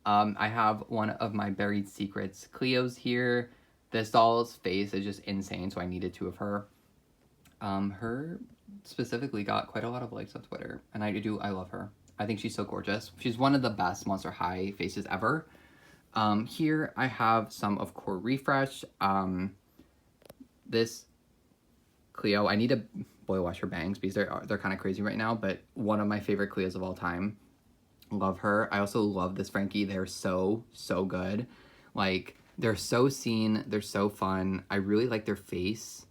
I have one of my Buried Secrets Cleos here. This doll's face is just insane, so I needed 2 of her. Her specifically got quite a lot of likes on Twitter, and I love her. I think she's so gorgeous. She's one of the best Monster High faces ever. Here I have some of Core Refresh. This Cleo, I need to boil wash her bangs because they're kind of crazy right now, but one of my favorite Cleos of all time. Love her. I also love this Frankie. They're so good. Like, they're so seen. They're so fun. I really like their face.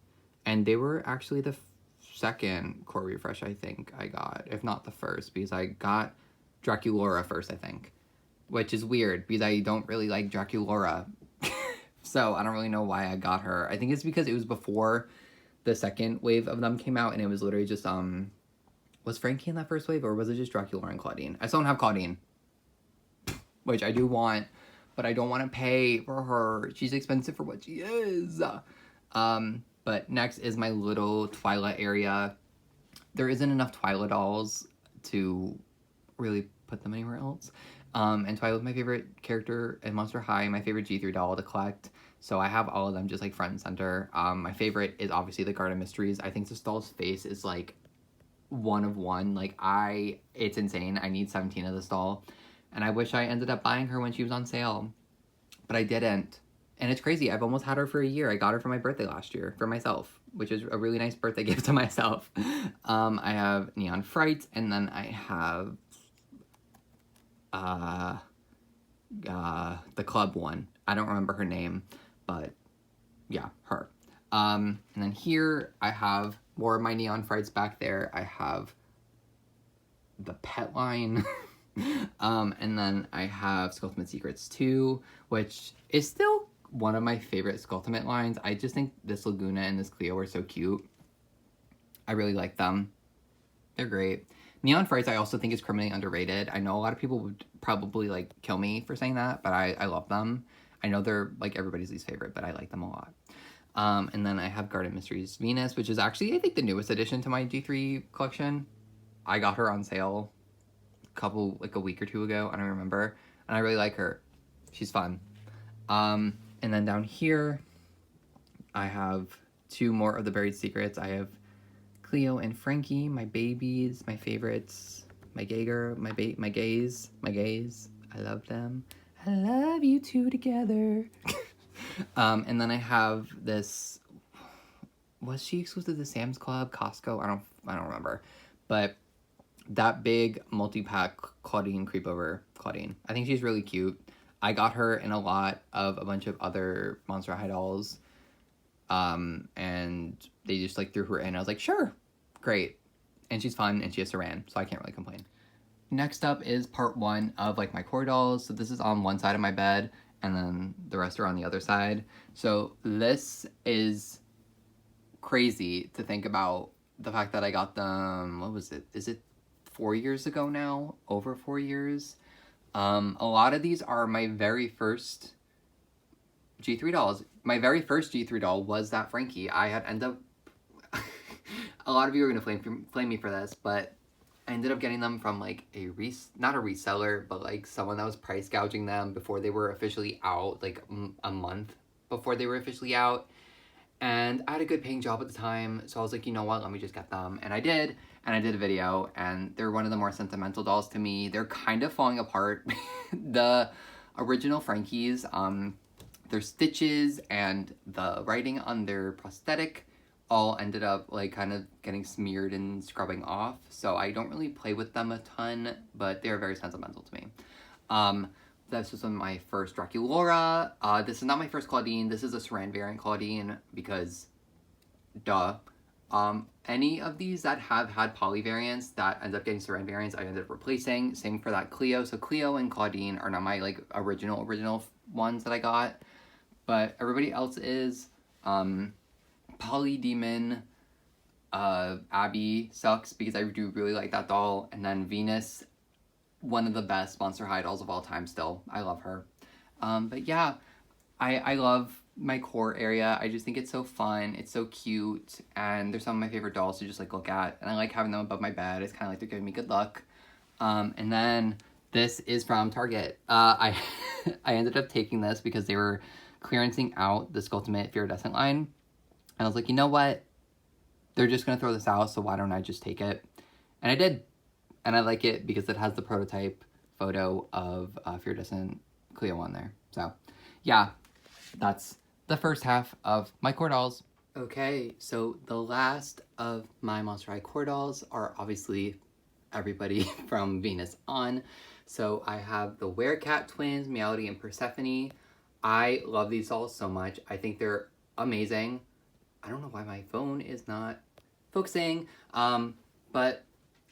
And they were actually the second Core Refresh I think I got, if not the first, because I got Draculaura first, I think, which is weird because I don't really like Draculaura. So I don't really know why I got her. I think it's because it was before the second wave of them came out, and it was literally just, was Frankie in that first wave, or was it just Draculaura and Claudine? I still don't have Claudine, which I do want, but I don't want to pay for her. She's expensive for what she is. But next is my little Twyla area. There isn't enough Twyla dolls to really put them anywhere else. And Twyla's my favorite character in Monster High, my favorite G3 doll to collect. So I have all of them just like front and center. My favorite is obviously the Garden Mysteries. I think this doll's face is like one of one. Like it's insane. I need 17 of this doll. And I wish I ended up buying her when she was on sale, but I didn't. And it's crazy. I've almost had her for a year. I got her for my birthday last year for myself, which is a really nice birthday gift to myself. I have Neon Fright, and then I have the club one. I don't remember her name, but yeah, her. And then here I have more of my Neon Frights back there. I have the pet line. And then I have Skulltimate Secrets 2, which is still one of my favorite Skulltimate lines. I just think this Laguna and this Cleo are so cute. I really like them. They're great. Neon Frights I also think is criminally underrated. I know a lot of people would probably like kill me for saying that, but I love them. I know they're like everybody's least favorite, but I like them a lot. And then I have Garden Mysteries Venus, which is actually, I think, the newest addition to my G3 collection. I got her on sale a week or two ago, I don't remember, and I really like her. She's fun. And then down here I have two more of the Buried Secrets. I have Cleo and Frankie, my babies, my favorites, my Gager, my gays. I love them. I love you two together. And then I have this, was she exclusive to Sam's Club, Costco? I don't remember, but that big multi-pack Claudine Creepover Claudine. I think she's really cute. I got her in a lot of a bunch of other Monster High dolls. And they just like threw her in. I was like, sure, great. And she's fun and she has Saran, so I can't really complain. Next up is part 1 of like my core dolls. So this is on one side of my bed and then the rest are on the other side. So this is crazy to think about the fact that I got them, what was it? Is it 4 years ago now? Over 4 years? A lot of these are my very first G3 dolls. My very first G3 doll was that Frankie. I had ended up... a lot of you are going to flame me for this, but I ended up getting them from like not a reseller, but like someone that was price gouging them before they were officially out, like a month before they were officially out. And I had a good paying job at the time, so I was like, you know what, let me just get them. And I did a video, and they're one of the more sentimental dolls to me. They're kind of falling apart. The original Frankies, their stitches and the writing on their prosthetic all ended up like kind of getting smeared and scrubbing off. So I don't really play with them a ton, but they're very sentimental to me. This was my first Draculaura. This is not my first Claudine. This is a Saran variant Claudine because, duh. Any of these that have had poly variants that end up getting Saran variants, I ended up replacing. Same for that Cleo. So Cleo and Claudine are not my like original ones that I got, but everybody else is. Poly Demon, Abby sucks because I do really like that doll, and then Venus, one of the best Monster High dolls of all time still. I love her. But yeah, I love my core area. I just think it's so fun. It's so cute. And they're some of my favorite dolls to just like look at. And I like having them above my bed. It's kind of like they're giving me good luck. And then this is from Target. I ended up taking this because they were clearancing out the Skulltimate Iridescent line. And I was like, you know what? They're just going to throw this out, so why don't I just take it? And I did. And I like it because it has the prototype photo of Iridescent Cleo on there. So, yeah, that's the first half of my core dolls. Okay, so the last of my Monster High core dolls are obviously everybody from Venus on. So I have the Werecat twins, Meowdy and Persephone. I love these dolls so much. I think they're amazing. I don't know why my phone is not focusing, but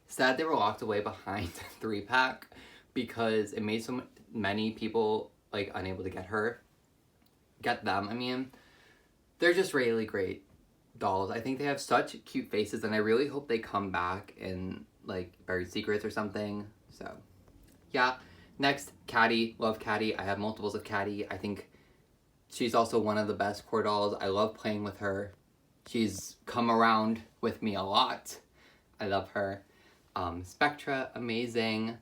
sad they were locked away behind the 3-pack because it made so many people like unable to get them. I mean, they're just really great dolls. I think they have such cute faces, and I really hope they come back in like Buried Secrets or something. So yeah. Next, Caddy. Love Caddy. I have multiples of Caddy. I think she's also one of the best core dolls. I love playing with her. She's come around with me a lot. I love her. Spectra, amazing.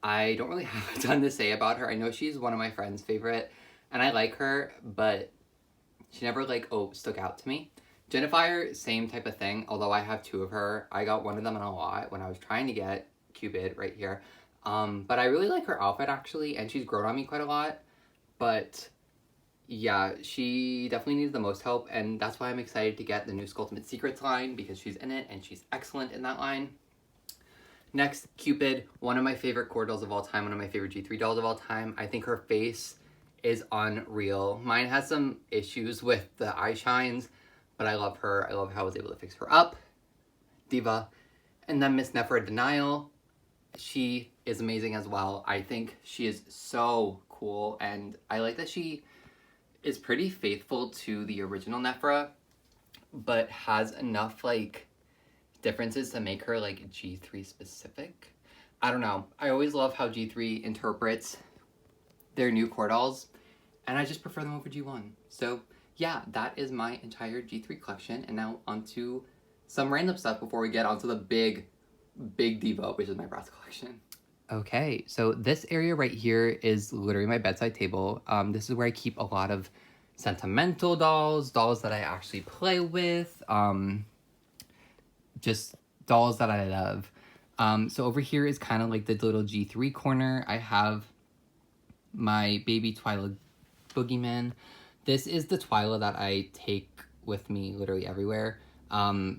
I don't really have a ton to say about her. I know she's one of my friends' favorite, and I like her, but She never, like, stuck out to me. Jennifer, same type of thing, although I have two of her. I got one of them in a lot when I was trying to get Cupid right here. But I really like her outfit, actually, and she's grown on me quite a lot. But yeah, she definitely needs the most help, and that's why I'm excited to get the new Skulltimate Secrets line, because she's in it, and she's excellent in that line. Next, Cupid, one of my favorite core dolls of all time, one of my favorite G3 dolls of all time. I think her face is unreal. Mine has some issues with the eye shines, but I love her. I love how I was able to fix her up. Diva. And then Miss Nephra Denial. She is amazing as well. I think she is so cool, and I like that she is pretty faithful to the original Nephra, but has enough, like, differences to make her, like, G3 specific. I don't know. I always love how G3 interprets their new core dolls, and I just prefer them over G1. So yeah, that is my entire G3 collection, and now onto some random stuff before we get onto the big diva, which is my Bratz collection. Okay, so this area right here is literally my bedside table. This is where I keep a lot of sentimental dolls that I actually play with, just dolls that I love. So over here is kind of like the little G3 corner. I have my baby Twyla Boogeyman. This is the Twyla that I take with me literally everywhere.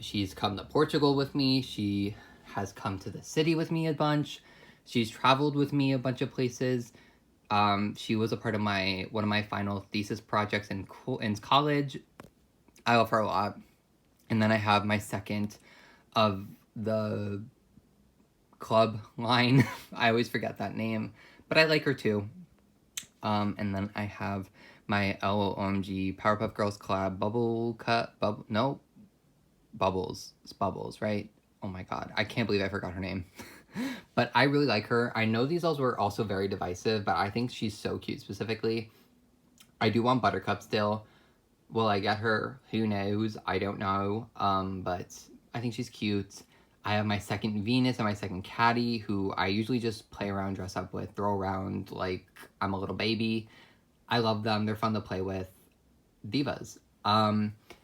She's come to Portugal with me. She has come to the city with me a bunch. She's traveled with me a bunch of places. She was a part of one of my final thesis projects in college. I love her a lot. And then I have my second of the club line. I always forget that name, but I like her too. And then I have my LOMG Powerpuff Girls collab Bubbles. It's Bubbles, right? Oh my god, I can't believe I forgot her name. But I really like her. I know these dolls were also very divisive, but I think she's so cute specifically. I do want Buttercup still. Will I get her? Who knows? I don't know. But I think she's cute. I have my second Venus and my second Caddy, who I usually just play around, dress up with, throw around like I'm a little baby. I love them. They're fun to play with. Divas.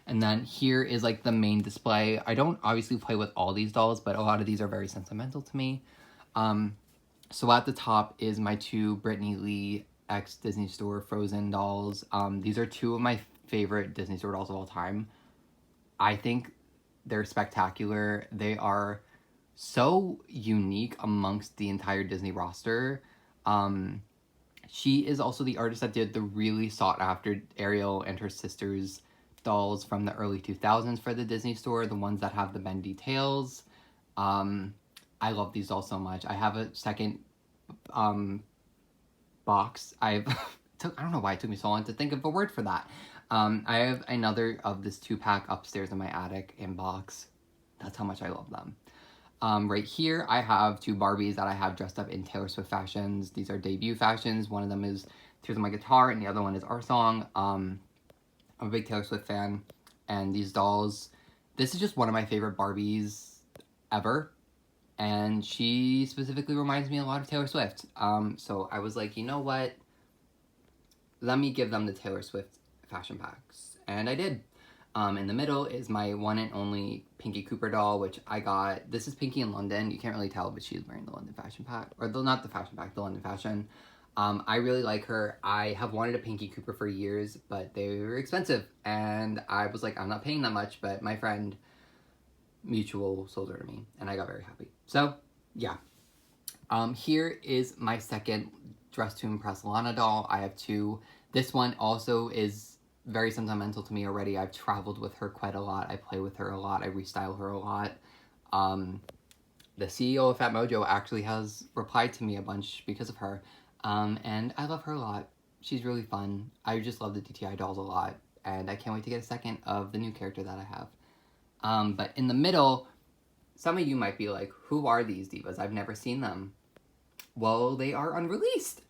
And then here is like the main display. I don't obviously play with all these dolls, but a lot of these are very sentimental to me. So at the top is my two Brittany Lee X Disney Store Frozen dolls. These are two of my favorite Disney Store dolls of all time. I think they're spectacular. They are so unique amongst the entire Disney roster. She is also the artist that did the really sought after Ariel and her sisters dolls from the early 2000s for the Disney Store, the ones that have the bendy tails. I love these dolls so much. I have a second box. I don't know why it took me so long to think of a word for that. I have another of this 2-pack upstairs in my attic in box. That's how much I love them. Right here, I have two Barbies that I have dressed up in Taylor Swift fashions. These are debut fashions. One of them is Tears on My Guitar, and the other one is Our Song. I'm a big Taylor Swift fan, and these dolls, this is just one of my favorite Barbies ever, and she specifically reminds me a lot of Taylor Swift. So I was like, you know what? Let me give them the Taylor Swift fashion packs, and I did. In the middle is my one and only Pinky Cooper doll, which I got. This is Pinky in London. You can't really tell, but she's wearing the London fashion pack. Or not the fashion pack, the London fashion. I really like her. I have wanted a Pinky Cooper for years, but they were expensive. And I was like, I'm not paying that much, but my friend Mutual sold her to me, and I got very happy. So, yeah. Here is my second Dress to Impress Lana doll. I have two. This one also is very sentimental to me already. I've traveled with her quite a lot. I play with her a lot. I restyle her a lot. The CEO of Fat Mojo actually has replied to me a bunch because of her. And I love her a lot. She's really fun. I just love the DTI dolls a lot. And I can't wait to get a second of the new character that I have. But in the middle, some of you might be like, who are these divas? I've never seen them. Well, they are unreleased.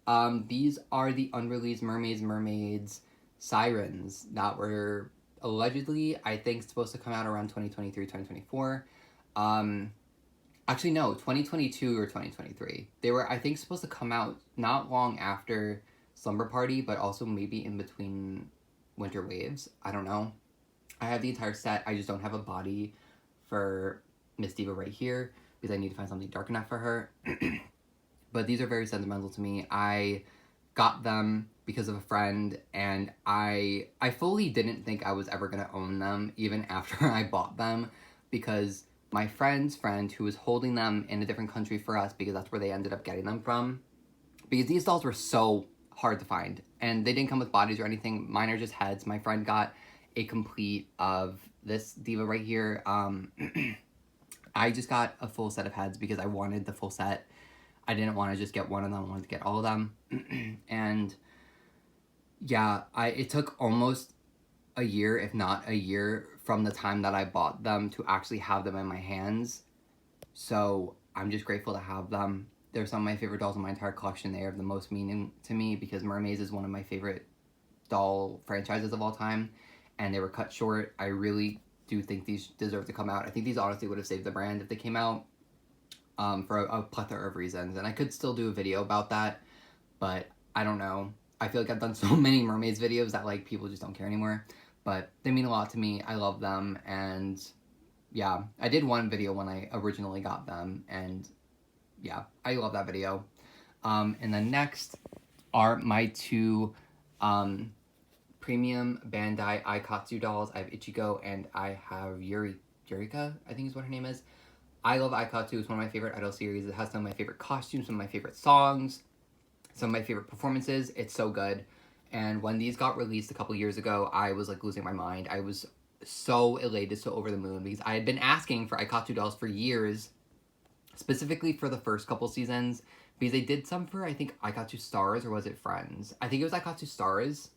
These are the unreleased Mermaids Mermaids sirens that were allegedly, I think, supposed to come out around 2023, 2024. Actually, no, 2022 or 2023. They were, I think, supposed to come out not long after Slumber Party, but also maybe in between winter waves. I don't know. I have the entire set. I just don't have a body for Miss Diva right here because I need to find something dark enough for her. But these are very sentimental to me. I got them because of a friend, and I fully didn't think I was ever going to own them even after I bought them, because my friend's friend, who was holding them in a different country for us because that's where they ended up getting them from, because these dolls were so hard to find, and they didn't come with bodies or anything. Mine are just heads. My friend got a complete of this diva right here. I just got a full set of heads because I wanted the full set. I didn't want to just get one of them. I wanted to get all of them. And yeah, it took almost a year, if not a year, from the time that I bought them to actually have them in my hands. So I'm just grateful to have them. They're some of my favorite dolls in my entire collection. They have the most meaning to me because Mermaids is one of my favorite doll franchises of all time, and they were cut short. I really do think these deserve to come out. I think these honestly would have saved the brand if they came out, for a plethora of reasons, and I could still do a video about that, but I don't know. I feel like I've done so many Mermaids videos that like people just don't care anymore, but they mean a lot to me. I love them, and yeah, I did one video when I originally got them, and yeah, I love that video. And then next are my two premium Bandai Aikatsu dolls. I have Ichigo and I have Yurika, I think is what her name is. I love Aikatsu. It's one of my favorite idol series. It has some of my favorite costumes, some of my favorite songs, some of my favorite performances. It's so good. And when these got released a couple years ago, I was like losing my mind. I was so elated, so over the moon, because I had been asking for Aikatsu dolls for years, specifically for the first couple seasons, because they did some for, I think, Aikatsu Stars, or was it Friends? I think it was Aikatsu Stars,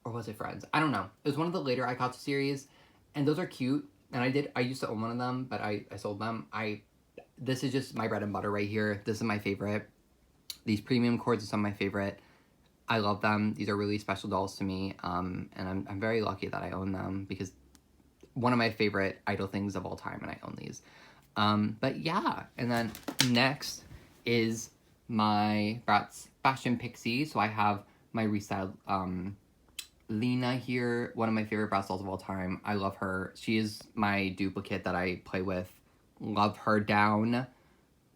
or was it Friends? I don't know. It was one of the later Aikatsu series, and those are cute, and I used to own one of them, but I sold them. This is just my bread and butter right here. This is my favorite. These premium cords are some of my favorite. I love them. These are really special dolls to me, and I'm very lucky that I own them, because one of my favorite idol things of all time, and I own these. But yeah, and then next is my Bratz Fashion Pixie. So I have my restyled Lena here, one of my favorite Bratz dolls of all time. I love her. She is my duplicate that I play with. Love her down.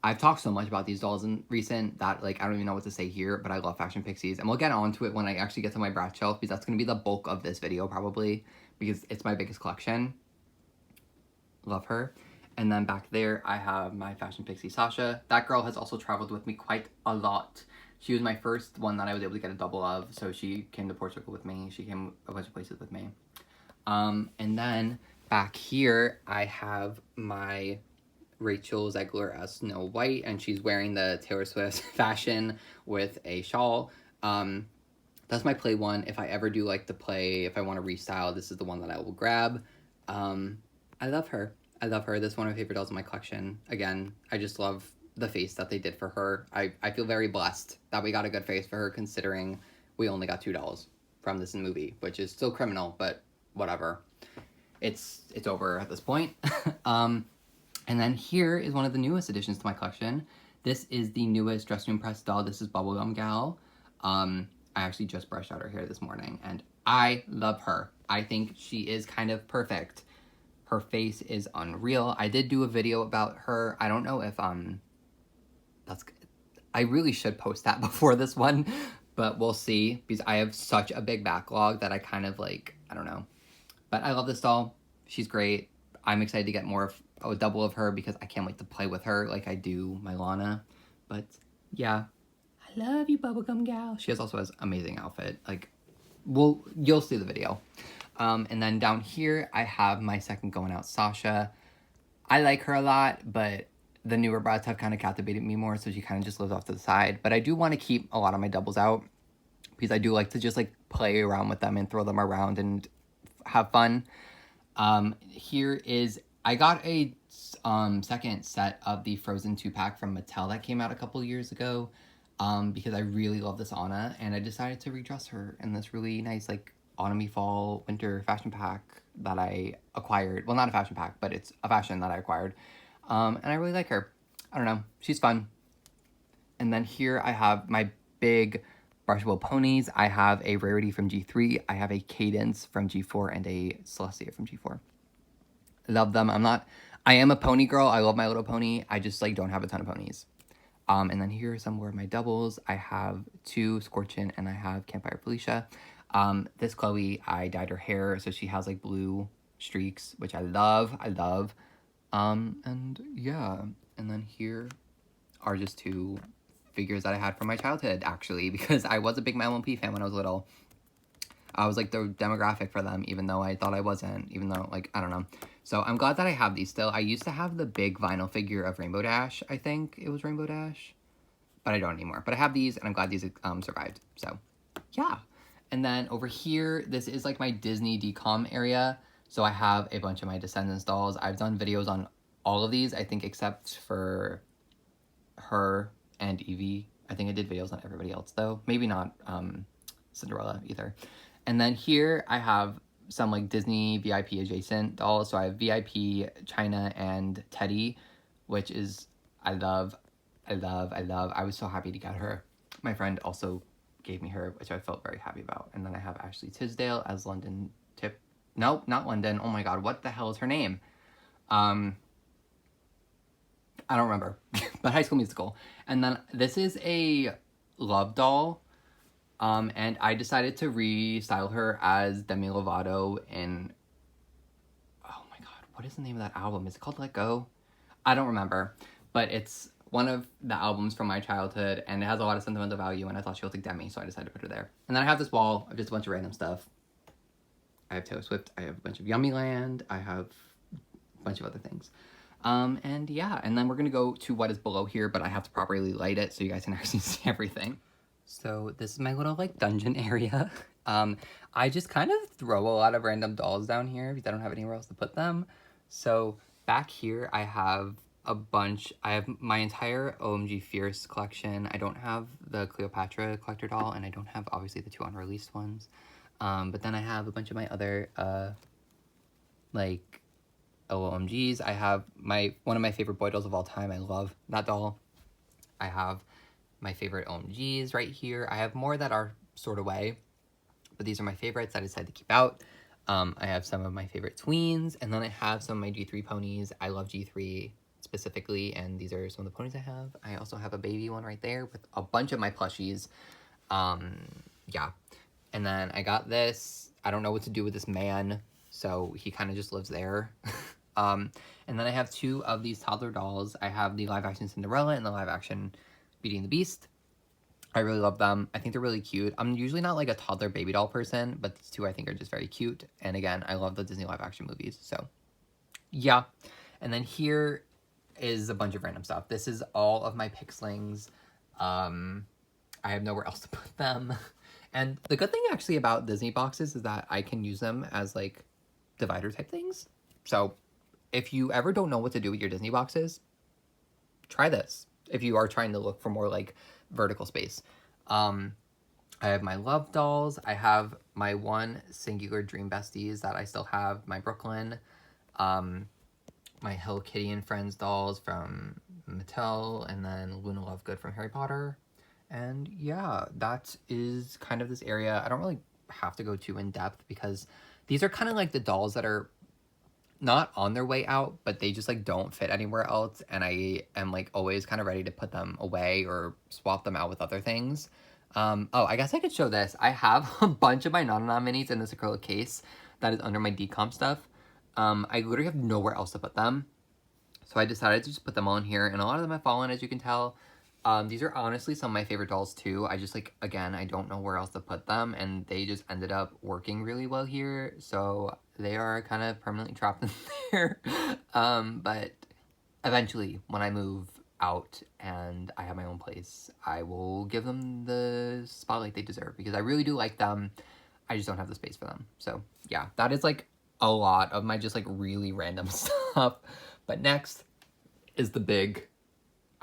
I've talked so much about these dolls in recent that like I don't even know what to say here, but I love Fashion Pixies, and we'll get onto it when I actually get to my Bratz shelf, because that's going to be the bulk of this video probably, because it's my biggest collection. Love her. And then back there, I have my Fashion Pixie Sasha. That girl has also traveled with me quite a lot. She was my first one that I was able to get a double of, so she came to Portugal with me. She came a bunch of places with me. And then back here, I have my Rachel Zegler as Snow White, and she's wearing the Taylor Swift fashion with a shawl. That's my play one. If I ever do like the play, if I want to restyle, this is the one that I will grab. I love her. I love her. This is one of my favorite dolls in my collection. Again, I just love the face that they did for her. I feel very blessed that we got a good face for her, considering we only got 2 dolls from this movie, which is still criminal, but whatever. It's over at this point. And then here is one of the newest additions to my collection. This is the newest dressing room press doll. This is Bubblegum Gal. I actually just brushed out her hair this morning, and I love her. I think she is kind of perfect. Her face is unreal. I did do a video about her. I don't know if, I really should post that before this one, but we'll see, because I have such a big backlog that I kind of like, I don't know. But I love this doll. She's great. I'm excited to get more of a double of her, because I can't wait to play with her like I do my Lana. But yeah, I love you, Bubblegum Gal. She also has amazing outfit. Like, you'll see the video. And then down here, I have my second going out, Sasha. I like her a lot, but the newer Bratz have kind of captivated me more, so she kind of just lives off to the side. But I do want to keep a lot of my doubles out, because I do like to just like play around with them and throw them around and have fun. Here is, I got a second set of the Frozen 2-pack from Mattel that came out a couple years ago, because I really love this Anna, and I decided to redress her in this really nice like autumn, fall, winter fashion pack that I acquired. Well, not a fashion pack, but it's a fashion that I acquired. And I really like her. I don't know. She's fun. And then here I have my big brushable ponies. I have a Rarity from G3. I have a Cadence from G4 and a Celestia from G4. Love them. I am a pony girl. I love My Little Pony. I just like don't have a ton of ponies. And then here are some more of my doubles. I have 2 Scorchin and I have Campfire Felicia. This Chloe, I dyed her hair so she has like blue streaks, which I love. And yeah. And then here are just 2 figures that I had from my childhood, actually, because I was a big My LMP fan when I was little. I was like the demographic for them, even though I thought I wasn't, even though, like, I don't know. So I'm glad that I have these still. I used to have the big vinyl figure of Rainbow Dash. I think it was Rainbow Dash, but I don't anymore. But I have these, and I'm glad these survived. So yeah. And then over here, this is like my Disney decom area. So I have a bunch of my Descendants dolls. I've done videos on all of these, I think, except for her and Evie. I think I did videos on everybody else, though. Maybe not Cinderella either. And then here I have some like Disney VIP adjacent dolls. So I have VIP, China, and Teddy, which is, I love. I was so happy to get her. My friend also gave me her, which I felt very happy about. And then I have Ashley Tisdale as London Tip. Nope, not London. Oh my God, what the hell is her name? I don't remember, but High School Musical. And then this is a Love doll. And I decided to restyle her as Demi Lovato in, oh my God, what is the name of that album? Is it called Let Go? I don't remember, but it's one of the albums from my childhood, and it has a lot of sentimental value, and I thought she looked like Demi, so I decided to put her there. And then I have this wall of just a bunch of random stuff. I have Taylor Swift, I have a bunch of Yummyland, I have a bunch of other things. And yeah, and then we're gonna go to what is below here, but I have to properly light it so you guys can actually see everything. So this is my little like dungeon area. I just kind of throw a lot of random dolls down here because I don't have anywhere else to put them. So back here I have a bunch. I have my entire OMG Fierce collection. I don't have the Cleopatra collector doll, and I don't have obviously the 2 unreleased ones. But then I have a bunch of my other like OMGs. I have one of my favorite boy dolls of all time. I love that doll. I have my favorite OMGs right here. I have more that are stored away, but these are my favorites I decided to keep out. I have some of my favorite tweens, and then I have some of my G3 ponies. I love G3 specifically, and these are some of the ponies I have. I also have a baby one right there with a bunch of my plushies. Yeah. And then I got this. I don't know what to do with this man, so he kind of just lives there. And then I have 2 of these toddler dolls. I have the live action Cinderella and the live action Beauty and the Beast. I really love them. I think they're really cute. I'm usually not like a toddler baby doll person, but these 2 I think are just very cute. And again, I love the Disney live action movies. So yeah. And then here is a bunch of random stuff. This is all of my Pixlings. I have nowhere else to put them. And the good thing actually about Disney boxes is that I can use them as like divider type things. So if you ever don't know what to do with your Disney boxes, try this. If you are trying to look for more like vertical space. I have my Love dolls. I have my one singular Dream Besties that I still have. My Brooklyn. My Hello Kitty and Friends dolls from Mattel. And then Luna Lovegood from Harry Potter. And yeah, that is kind of this area. I don't really have to go too in depth because these are kind of like the dolls that are not on their way out, but they just like don't fit anywhere else, and I am like always kind of ready to put them away or swap them out with other things. Oh, I guess I could show this. I have a bunch of my Nana minis in this acrylic case that is under my decomp stuff. I literally have nowhere else to put them, so I decided to just put them all in here, and a lot of them have fallen, as you can tell. These are honestly some of my favorite dolls too. I just like, again, I don't know where else to put them, and they just ended up working really well here, so they are kind of permanently trapped in there. But eventually, when I move out and I have my own place, I will give them the spotlight they deserve, because I really do like them. I just don't have the space for them. So yeah, that is like a lot of my just like really random stuff. But next is the big...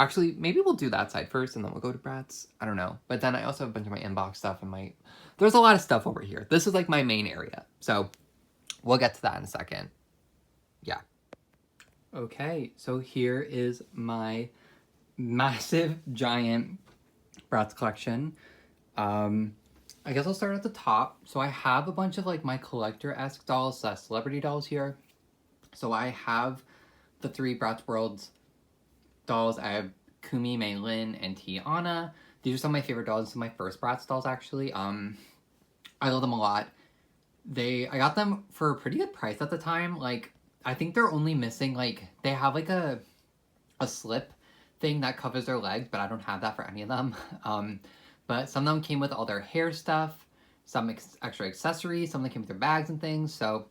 Actually, maybe we'll do that side first and then we'll go to Bratz. I don't know. But then I also have a bunch of my inbox stuff and my... There's a lot of stuff over here. This is like my main area. So we'll get to that in a second. Yeah. Okay, so here is my massive, giant Bratz collection. I guess I'll start at the top. So I have a bunch of like my collector-esque dolls, celebrity dolls here. So I have the 3 Bratz Worlds dolls. I have Kumi, Meilin, and Tiana. These are some of my favorite dolls. Some of my first Bratz dolls, actually. I love them a lot. I got them for a pretty good price at the time. Like, I think they're only missing, like, they have like a slip thing that covers their legs, but I don't have that for any of them. But some of them came with all their hair stuff, some extra accessories, some of them came with their bags and things. So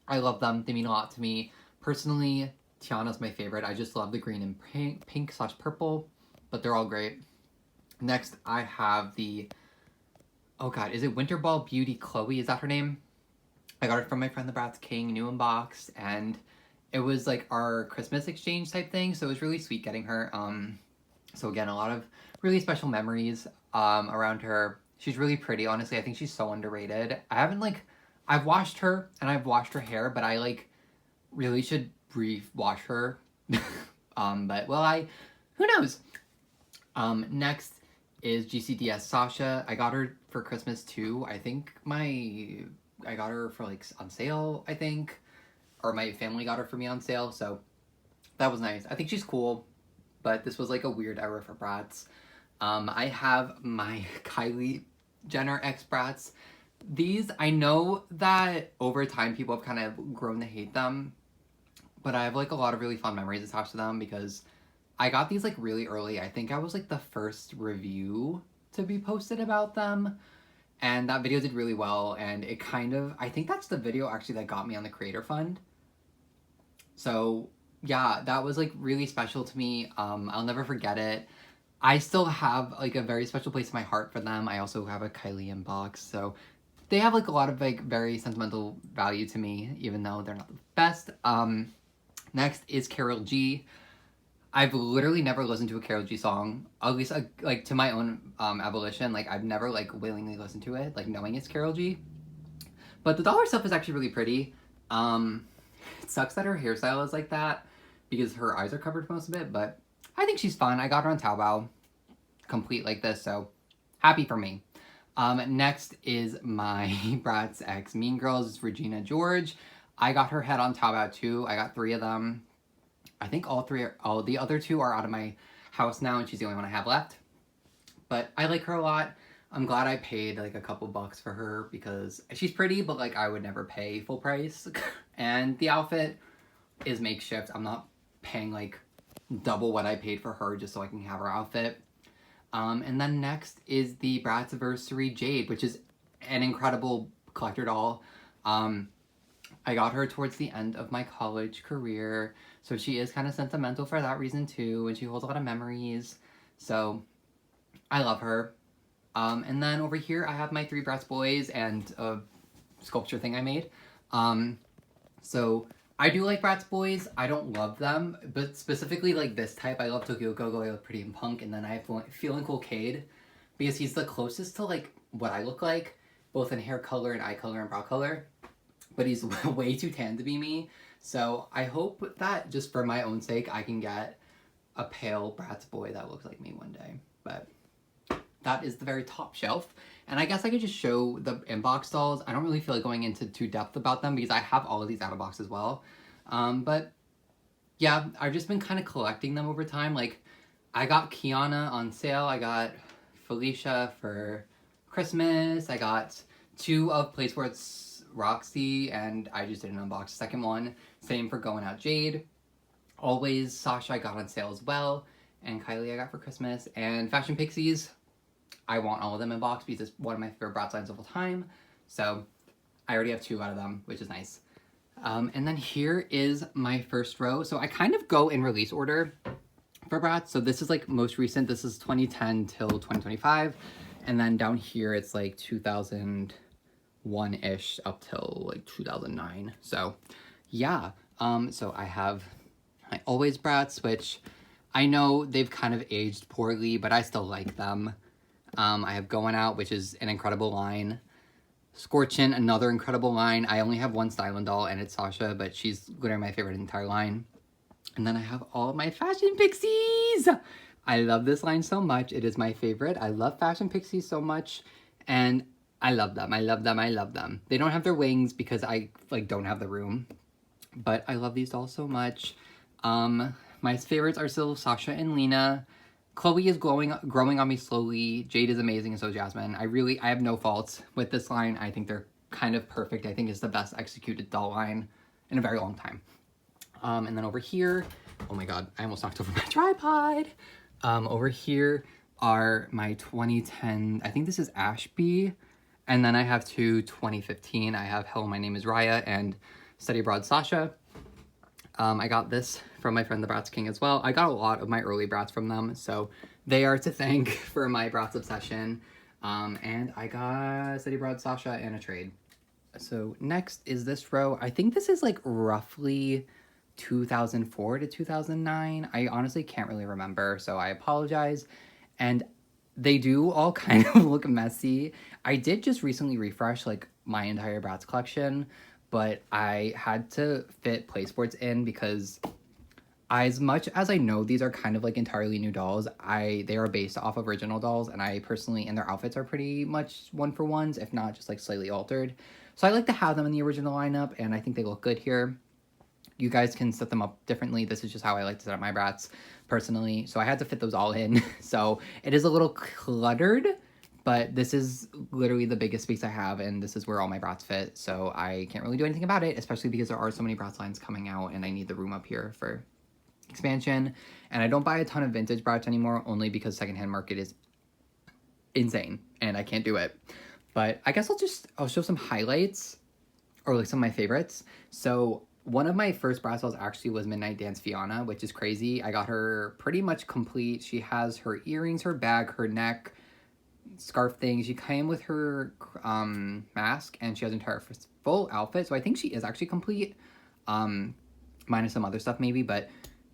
I love them. They mean a lot to me. Personally, Tiana's my favorite. I just love the green and pink/purple, but they're all great. Next, I have the, oh god, is it Winter Ball Beauty Chloe? Is that her name? I got it from my friend the Bratz King, new in box, and it was like our Christmas exchange type thing, so it was really sweet getting her. So again, a lot of really special memories around her. She's really pretty, honestly. I think she's so underrated. I've washed her, and I've washed her hair, but I like really should wash her. But well, who knows? Next is GCDS Sasha. I got her for Christmas too. I think I got her for like on sale, I think, or my family got her for me on sale, so that was nice. I think she's cool, but this was like a weird era for Bratz. I have my Kylie Jenner X Bratz. These, I know that over time people have kind of grown to hate them, but I have like a lot of really fun memories attached to them because I got these like really early. I think I was like the first review to be posted about them, and that video did really well, and it kind of, I think that's the video actually that got me on the Creator Fund. So yeah, that was like really special to me. I'll never forget it. I still have like a very special place in my heart for them. I also have a Kylie in box, so they have like a lot of like very sentimental value to me, even though they're not the best. Next is Karol G. I've literally never listened to a Karol G song, at least like to my own abolition. Like I've never like willingly listened to it, like knowing it's Karol G. But the doll herself is actually really pretty. It sucks that her hairstyle is like that because her eyes are covered for most of it, but I think she's fun. I got her on Taobao, complete like this, so happy for me. Next is my Bratz X Mean Girls. It's Regina George. I got her head on Taobao too. I got 3 of them. I think all the other 2 are out of my house now, and she's the only one I have left. But I like her a lot. I'm glad I paid like a couple bucks for her because she's pretty, but like I would never pay full price. And the outfit is makeshift. I'm not paying like double what I paid for her just so I can have her outfit. And then next is the Bratziversary Jade, which is an incredible collector doll. I got her towards the end of my college career, so she is kind of sentimental for that reason too, and she holds a lot of memories, so I love her. And then over here I have my 3 Bratz boys and a sculpture thing I made. So I do like Bratz boys. I don't love them, but specifically like this type. I love Tokyo Go-Go, I love Pretty in Punk, and then I have Feeling Cool Cade because he's the closest to like what I look like, both in hair color and eye color and brow color, but he's way too tan to be me. So I hope that just for my own sake, I can get a pale Bratz boy that looks like me one day. But that is the very top shelf. And I guess I could just show the inbox dolls. I don't really feel like going into too depth about them because I have all of these out of box as well. But yeah, I've just been kind of collecting them over time. Like I got Kiana on sale. I got Felicia for Christmas. I got 2 of Place Where It's Roxy, and I just didn't unbox the second one. Same for Going Out Jade. Always Sasha I got on sale as well, and Kylie I got for Christmas. And Fashion Pixies, I want all of them in box because it's one of my favorite Bratz lines of all time. So I already have 2 out of them, which is nice. And then here is my first row. So I kind of go in release order for Bratz. So this is like most recent. This is 2010 till 2025. And then down here it's like 2001-ish up till like 2009. So yeah. So I have my Always Bratz, which I know they've kind of aged poorly, but I still like them. I have Going Out, which is an incredible line. Scorchin', another incredible line. I only have 1 styling doll, and it's Sasha, but she's literally my favorite entire line. And then I have all of my Fashion Pixies! I love this line so much. It is my favorite. I love Fashion Pixies so much, and I love them. I love them. I love them. They don't have their wings because I like don't have the room, but I love these dolls so much. My favorites are still Sasha and Lena. Chloe is growing on me slowly. Jade is amazing, and so Jasmine. I have no faults with this line. I think they're kind of perfect. I think it's the best executed doll line in a very long time. And then over here, oh my god, I almost knocked over my tripod. Over here are my 2010, I think this is Ashby. And then I have two 2015. I have Hello, My Name is Raya and Study Abroad Sasha. I got this from my friend the Bratz King as well. I got a lot of my early Bratz from them, so they are to thank for my Bratz obsession. And I got Study Abroad Sasha and a trade. So next is this row. I think this is like roughly 2004 to 2009. I honestly can't really remember, so I apologize. And they do all kind of look messy. I did just recently refresh like my entire Bratz collection, but I had to fit play sports in because as much as I know these are kind of like entirely new dolls, they are based off of original dolls, and I personally, and their outfits are pretty much one-for-ones, if not just like slightly altered. So I like to have them in the original lineup, and I think they look good here. You guys can set them up differently. This is just how I like to set up my Bratz personally. So I had to fit those all in. So it is a little cluttered, but this is literally the biggest space I have, and this is where all my Bratz fit. So I can't really do anything about it, especially because there are so many Bratz lines coming out, and I need the room up here for expansion. And I don't buy a ton of vintage Bratz anymore, only because secondhand market is insane, and I can't do it. But I guess I'll show some highlights, or like some of my favorites. So one of my first Bratz dolls actually was Midnight Dance Fiona, which is crazy. I got her pretty much complete. She has her earrings, her bag, her neck, scarf thing. She came with her mask, and she has an entire full outfit. So I think she is actually complete, minus some other stuff maybe, but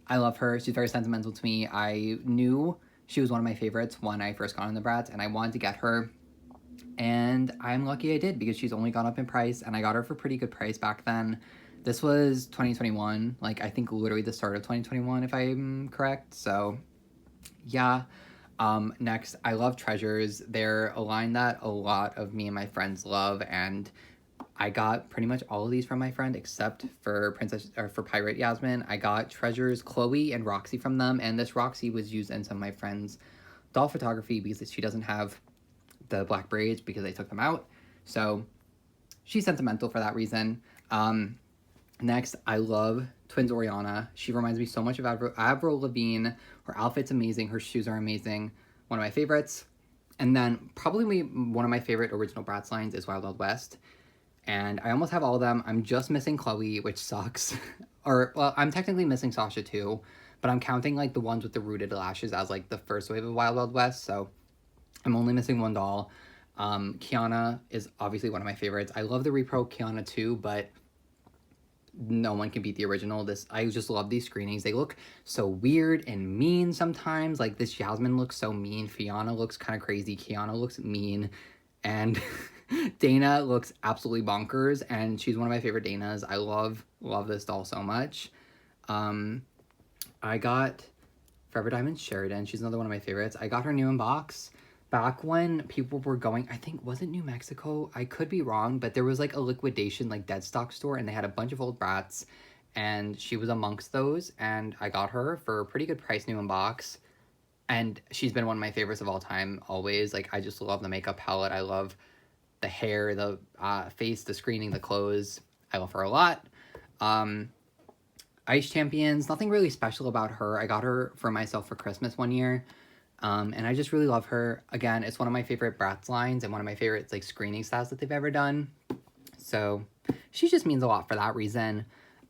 I love her. She's very sentimental to me. I knew she was one of my favorites when I first got on the Bratz, and I wanted to get her. And I'm lucky I did, because she's only gone up in price, and I got her for pretty good price back then. This was 2021, like I think literally the start of 2021 if I'm correct. So yeah. Next, I love Treasures. They're a line that a lot of me and my friends love, and I got pretty much all of these from my friend except for Pirate Yasmin. I got Treasures, Chloe, and Roxy from them, and this Roxy was used in some of my friends' doll photography because she doesn't have the black braids because they took them out. So she's sentimental for that reason. Next, I love Twins Oriana. She reminds me so much of Avril Lavigne. Her outfit's amazing. Her shoes are amazing. One of my favorites. And then probably one of my favorite original Bratz lines is Wild Wild West. And I almost have all of them. I'm just missing Chloe, which sucks. Well, I'm technically missing Sasha too, but I'm counting like the ones with the rooted lashes as like the first wave of Wild Wild West. So I'm only missing one doll. Kiana is obviously one of my favorites. I love the repro Kiana too, but no one can beat the original. I just love these screenings. They look so weird and mean sometimes. Like this Jasmine looks so mean. Fiona looks kind of crazy. Kiana looks mean. And Dana looks absolutely bonkers. And she's one of my favorite Danas. I love this doll so much. I got Forever Diamond Sheridan. She's another one of my favorites. I got her new in box. Back when people were going, I think, was it New Mexico? I could be wrong, but there was like a liquidation, like dead stock store, and they had a bunch of old Bratz, and she was amongst those, and I got her for a pretty good price new in box, and she's been one of my favorites of all time, always. Like, I just love the makeup palette. I love the hair, the face, the screening, the clothes. I love her a lot. Ice Champions, nothing really special about her. I got her for myself for Christmas one year. And I just really love her. Again, it's one of my favorite Bratz lines and one of my favorite like screening styles that they've ever done. So she just means a lot for that reason.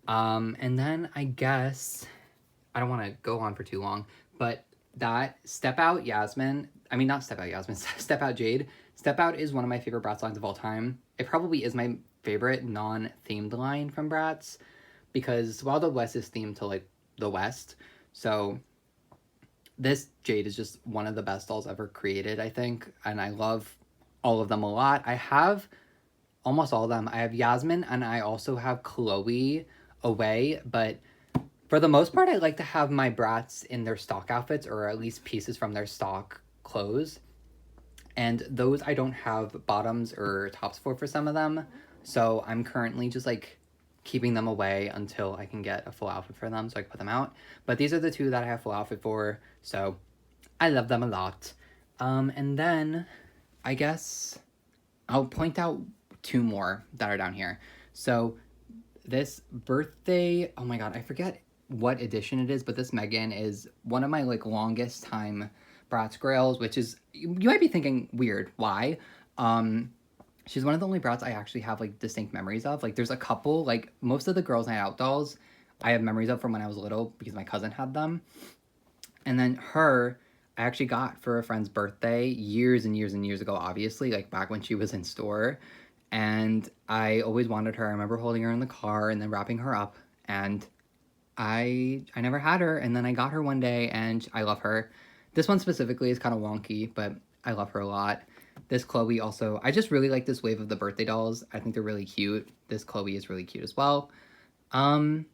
And then I guess, I don't want to go on for too long, but that Step Out Yasmin, I mean, not Step Out Yasmin, Step Out Jade. Step Out is one of my favorite Bratz lines of all time. It probably is my favorite non-themed line from Bratz, because Wild Wild West is themed to like the West. So this Jade is just one of the best dolls ever created, I think, and I love all of them a lot. I have almost all of them. I have Yasmin, and I also have Chloe away, but For the most part, I like to have my Bratz in their stock outfits, or at least pieces from their stock clothes. And those I don't have bottoms or tops for some of them. So I'm currently just like keeping them away until I can get a full outfit for them so I can put them out. But these are the two that I have full outfit for. So I love them a lot. And then I guess I'll point out two more that are down here. So this birthday, oh my god, I forget what edition it is, but this Megan is one of my like longest time Bratz grails, which is, you might be thinking, weird, why? She's one of the only Bratz I actually have like distinct memories of. Like there's a couple, like most of the Girls Night Out dolls I have memories of from when I was little because my cousin had them. And then her, I actually got for a friend's birthday years and years and years ago, obviously, like back when she was in store. And I always wanted her. I remember holding her in the car and then wrapping her up. And I never had her, and then I got her one day, and I love her. This one specifically is kind of wonky, but I love her a lot. This Chloe also, I just really like this wave of the birthday dolls. I think they're really cute. This Chloe is really cute as well. And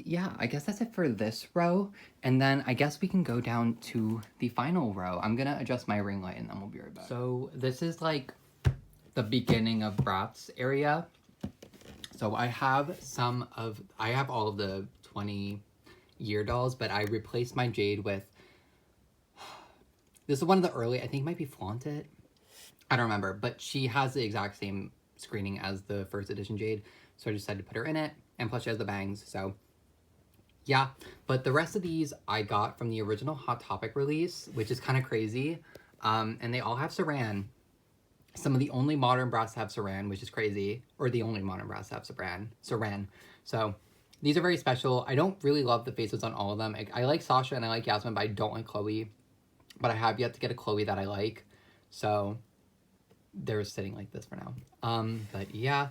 yeah, I guess that's it for this row. And then I guess we can go down to the final row. I'm gonna adjust my ring light and then we'll be right back. So this is like the beginning of Bratz area. So I have all of the 20-year dolls, but I replaced my Jade with, this is one of the early, I think it might be Flaunt It. I don't remember, but she has the exact same screening as the first edition Jade. So I decided to put her in it, and plus she has the bangs, so yeah. But the rest of these I got from the original Hot Topic release, which is kind of crazy. And they all have Saran. Some of the only modern Bratz have Saran, which is crazy. Or the only modern Bratz have Saran. So these are very special. I don't really love the faces on all of them. I like Sasha and I like Yasmin, but I don't like Chloe. But I have yet to get a Chloe that I like. So they're sitting like this for now. But yeah.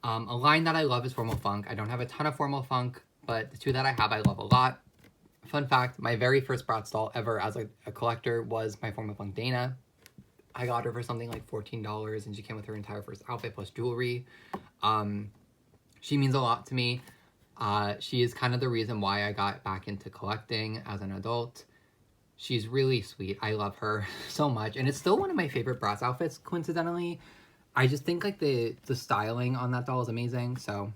A line that I love is Formal Funk. I don't have a ton of Formal Funk, but the two that I have I love a lot. Fun fact, my very first Bratz doll ever as a collector was my Formal Funk Dana. I got her for something like $14, and she came with her entire first outfit plus jewelry. She means a lot to me. She is kind of the reason why I got back into collecting as an adult. She's really sweet. I love her so much. And it's still one of my favorite Bratz outfits, coincidentally. I just think like the styling on that doll is amazing. So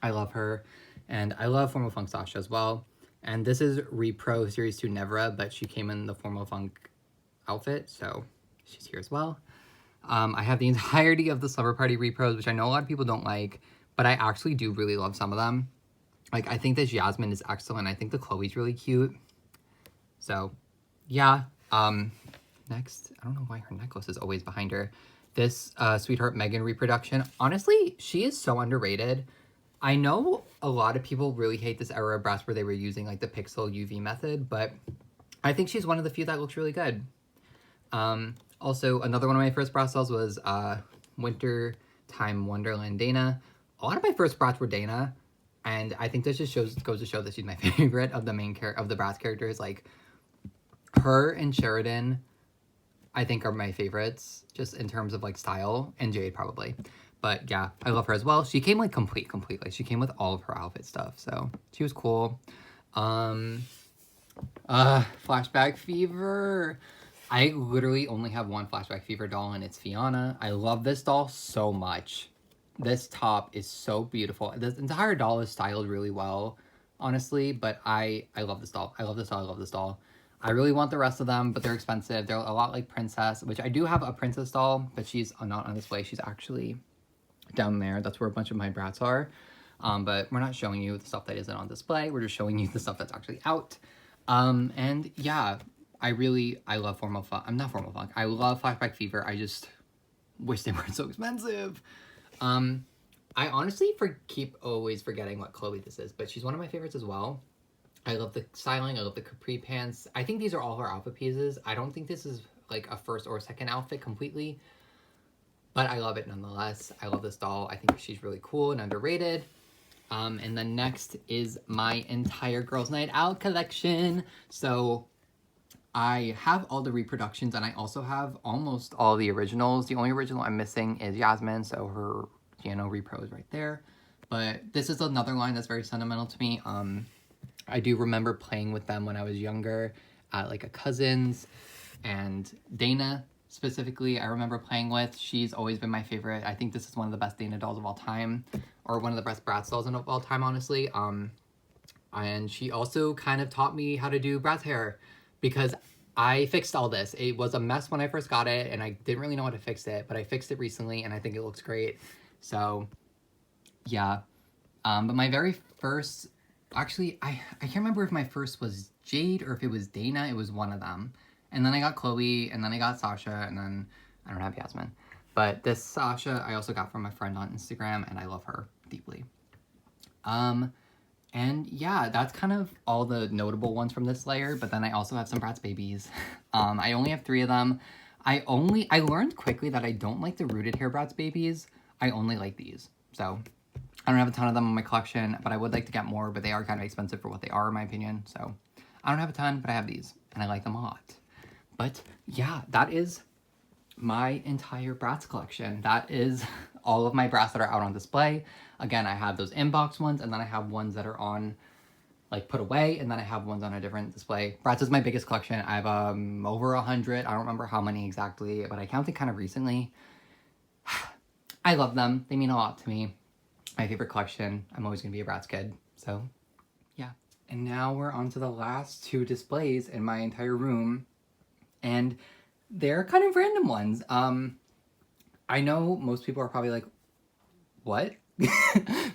I love her. And I love Formal Funk Sasha as well. And this is Repro Series 2 Nevra, but she came in the Formal Funk outfit. So she's here as well. I have the entirety of the Slumber Party repros, which I know a lot of people don't like, but I actually do really love some of them. Like, I think this Yasmin is excellent. I think the Chloe's really cute. So, yeah. Next, I don't know why her necklace is always behind her. This Sweetheart Megan reproduction. Honestly, she is so underrated. I know a lot of people really hate this era of Bratz where they were using, like, the pixel UV method, but I think she's one of the few that looks really good. Also, another one of my first Bratz dolls was Winter Time Wonderland Dana. A lot of my first Bratz were Dana, and I think this just goes to show that she's my favorite of the main of the Bratz characters. Like, her and Sheridan, I think, are my favorites, just in terms of, like, style, and Jade probably. But yeah, I love her as well. She came, like, completely. She came with all of her outfit stuff, so she was cool. Flashback Fever. I literally only have one Flashback Fever doll, and it's Fiona. I love this doll so much. This top is so beautiful. The entire doll is styled really well, honestly, but I love this doll. I love this doll. I love this doll. I really want the rest of them, but they're expensive. They're a lot like Princess, which I do have a Princess doll, but she's not on display. She's actually down there. That's where a bunch of my Bratz are. But we're not showing you the stuff that isn't on display. We're just showing you the stuff that's actually out. And yeah, I love Formal Funk. I'm not Formal Funk. I love Flashback Fever. I just wish they weren't so expensive. I honestly keep always forgetting what Chloe this is, but she's one of my favorites as well. I love the styling. I love the capri pants. I think these are all her outfit pieces. I don't think this is like a first or second outfit completely, but I love it nonetheless. I love this doll. I think she's really cool and underrated. And then next is my entire Girls Night Out collection. So I have all the reproductions, and I also have almost all the originals. The only original I'm missing is Yasmin, so her Giano repro is right there. but this is another line that's very sentimental to me. I do remember playing with them when I was younger at like a cousin's, and Dana specifically I remember playing with. She's always been my favorite. I think this is one of the best Dana dolls of all time, or one of the best Bratz dolls of all time, honestly. And she also kind of taught me how to do Bratz hair, because I fixed all this. It was a mess when I first got it, and I didn't really know how to fix it, but I fixed it recently, and I think it looks great. So, yeah. But my very first, actually, I can't remember if my first was Jade or if it was Dana. It was one of them. And then I got Chloe, and then I got Sasha, and then I don't have Yasmin. But this Sasha I also got from a friend on Instagram, and I love her deeply. And yeah, that's kind of all the notable ones from this layer, but then I also have some Bratz babies. I only have 3 of them. I learned quickly that I don't like the rooted hair Bratz babies. I only like these. So I don't have a ton of them in my collection, but I would like to get more, but they are kind of expensive for what they are, in my opinion. So I don't have a ton, but I have these, and I like them a lot. But yeah, that is my entire Bratz collection. That is all of my Bratz that are out on display. Again, I have those inbox ones, and then I have ones that are on, like, put away, and then I have ones on a different display. Bratz is my biggest collection. I have over 100. I don't remember how many exactly, but I counted kind of recently. I love them. They mean a lot to me. My favorite collection. I'm always going to be a Bratz kid. So, yeah. And now we're on to the last 2 displays in my entire room. And they're kind of random ones. I know most people are probably like, what?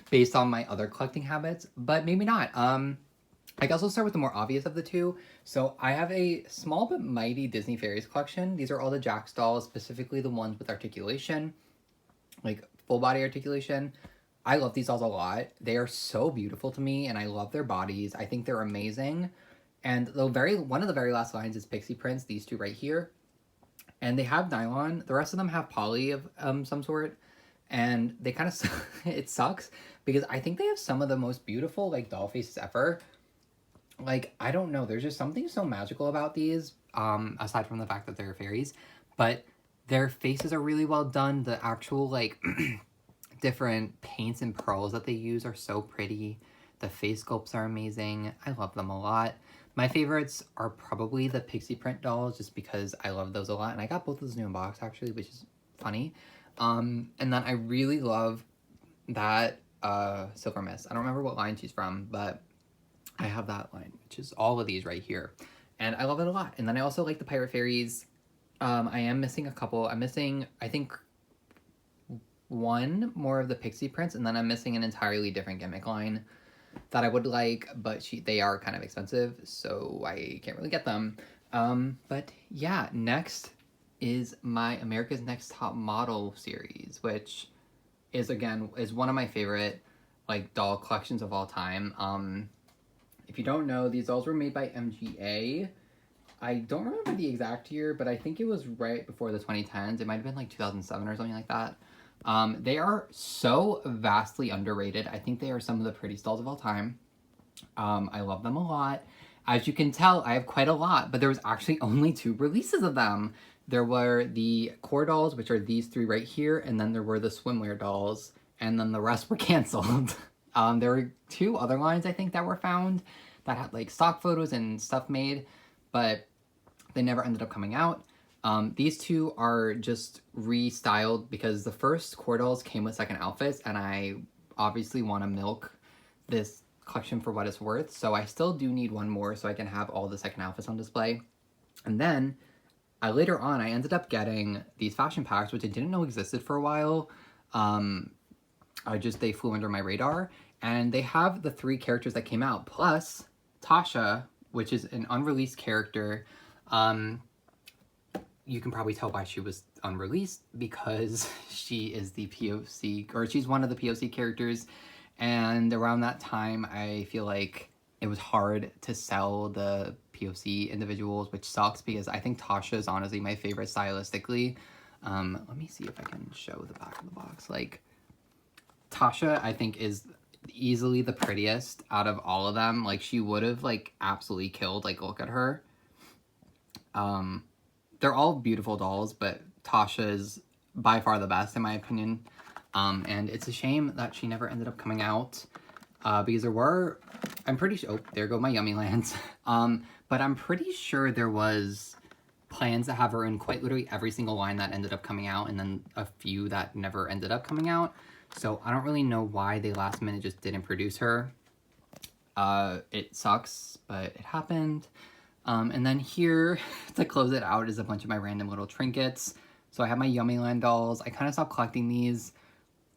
Based on my other collecting habits, but maybe not. I guess I'll start with the more obvious of the 2. So I have a small but mighty Disney Fairies collection. These are all the Jax dolls, specifically the ones with articulation, like full body articulation. I love these dolls a lot. They are so beautiful to me, and I love their bodies. I think they're amazing. And one of the very last lines is Pixie Prints, these 2 right here. And they have nylon. The rest of them have poly of some sort. And they kind of, it sucks, because I think they have some of the most beautiful, like, doll faces ever. Like, I don't know, there's just something so magical about these, aside from the fact that they're fairies. But their faces are really well done. The actual, like, different paints and pearls that they use are so pretty. The face sculpts are amazing. I love them a lot. My favorites are probably the Pixie Print dolls, just because I love those a lot. And I got both of those new in box, actually, which is funny. And then I really love that Silver Mist. I don't remember what line she's from, but I have that line, which is all of these right here. And I love it a lot. And then I also like the Pirate Fairies. I am missing a couple. I'm missing, I think, 1 more of the Pixie Prints, and then I'm missing an entirely different gimmick line that I would like, but they are kind of expensive, so I can't really get them. But yeah, next is my America's Next Top Model series, which is one of my favorite, like, doll collections of all time. If you don't know, these dolls were made by MGA. I don't remember the exact year, but I think it was right before the 2010s. It might have been like 2007 or something like that. They are so vastly underrated. I think they are some of the prettiest dolls of all time. I love them a lot. As you can tell, I have quite a lot, but there was actually only 2 releases of them. There were the core dolls, which are these 3 right here, and then there were the swimwear dolls, and then the rest were canceled. There were 2 other lines, I think, that were found that had, like, stock photos and stuff made, but they never ended up coming out. These 2 are just restyled because the first core dolls came with second outfits, and I obviously want to milk this collection for what it's worth, so I still do need 1 more so I can have all the second outfits on display. And then later on, I ended up getting these fashion packs, which I didn't know existed for a while. They flew under my radar, and they have the 3 characters that came out, plus Tasha, which is an unreleased character. You can probably tell why she was unreleased, because she is the POC, or she's one of the POC characters, and around that time, I feel like it was hard to sell the POC individuals, which sucks, because I think Tasha is honestly my favorite stylistically. Let me see if I can show the back of the box. Like, Tasha, I think, is easily the prettiest out of all of them. Like, she would have, like, absolutely killed. Like, look at her. They're all beautiful dolls, but Tasha is by far the best, in my opinion. And it's a shame that she never ended up coming out, because there were, I'm pretty sure, oh, there go my Yummy Lands. But I'm pretty sure there was plans to have her in quite literally every single line that ended up coming out, and then a few that never ended up coming out. So I don't really know why they last minute just didn't produce her. It sucks, but it happened. And then here, to close it out, is a bunch of my random little trinkets. So I have my Yummy Land dolls. I kind of stopped collecting these,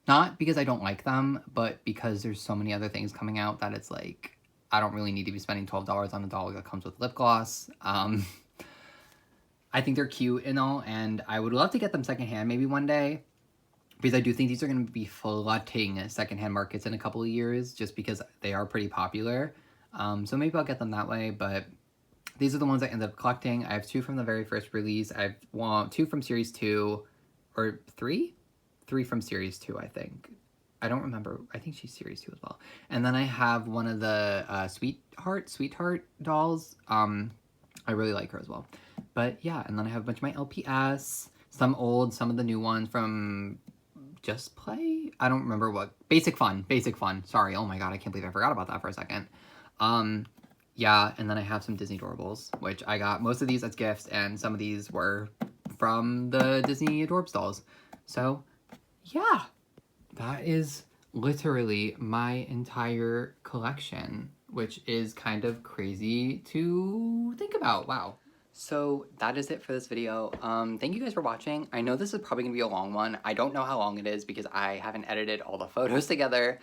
not because I don't like them, but because there's so many other things coming out that it's like, I don't really need to be spending $12 on a doll that comes with lip gloss. I think they're cute and all, and I would love to get them secondhand maybe one day, because I do think these are going to be flooding secondhand markets in a couple of years, just because they are pretty popular. So maybe I'll get them that way, but these are the ones I ended up collecting. I have 2 from the very first release. I have 2 from Series 2, or 3? 3 from Series 2, I think. I don't remember. I think she's Series 2 as well. And then I have one of the Sweetheart dolls. I really like her as well. But yeah, and then I have a bunch of my LPS, some old, some of the new ones from Just Play? I don't remember what. Basic Fun. Sorry, oh my god, I can't believe I forgot about that for a second. Yeah, and then I have some Disney Adorables, which I got most of these as gifts, and some of these were from the Disney Adorbs dolls. So, yeah, that is literally my entire collection, which is kind of crazy to think about. Wow. So that is it for this video. Thank you guys for watching. I know this is probably gonna be a long one. I don't know how long it is because I haven't edited all the photos together.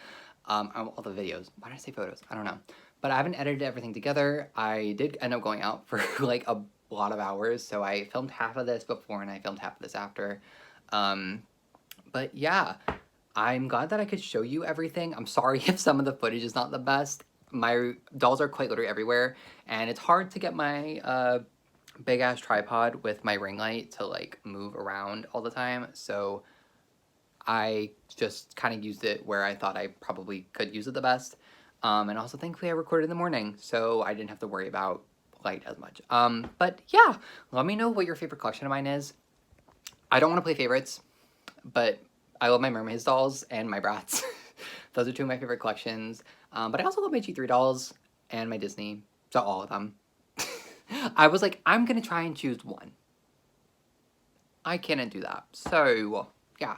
All the videos. Why did I say photos? I don't know. But I haven't edited everything together. I did end up going out for like a lot of hours. So I filmed half of this before and I filmed half of this after. But yeah, I'm glad that I could show you everything. I'm sorry if some of the footage is not the best. My dolls are quite literally everywhere. And it's hard to get my big ass tripod with my ring light to like move around all the time, so I just kind of used it where I thought I probably could use it the best. And also thankfully I recorded in the morning, so I didn't have to worry about light as much. But yeah, let me know what your favorite collection of mine is. I don't want to play favorites, but I love my Mermaids dolls and my Bratz. Those are 2 of my favorite collections. But I also love my G3 dolls and my Disney, so all of them. I was like, I'm gonna try and choose one. I couldn't do that. So, yeah.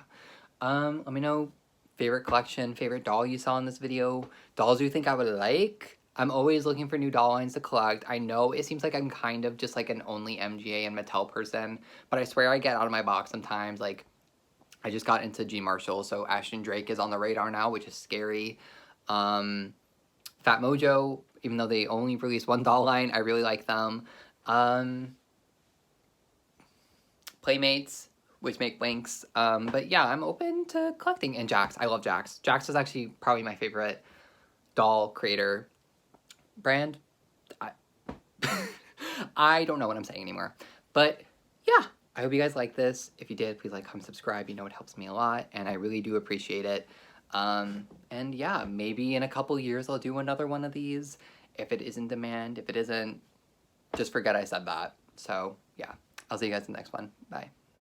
Let me know favorite collection, favorite doll you saw in this video, dolls you think I would like. I'm always looking for new doll lines to collect. I know it seems like I'm kind of just like an only MGA and Mattel person, but I swear I get out of my box sometimes. Like, I just got into G Marshall, so Ashton Drake is on the radar now, which is scary. Fat Mojo, even though they only released 1 doll line, I really like them. Playmates, which make winx. But yeah, I'm open to collecting. And Jax, I love Jax. Jax is actually probably my favorite doll creator brand. I don't know what I'm saying anymore. But yeah, I hope you guys like this. If you did, please like, comment, subscribe. You know it helps me a lot, and I really do appreciate it. And yeah, maybe in a couple years I'll do another one of these. If it is in demand, if it isn't, just forget I said that. So yeah, I'll see you guys in the next one. Bye.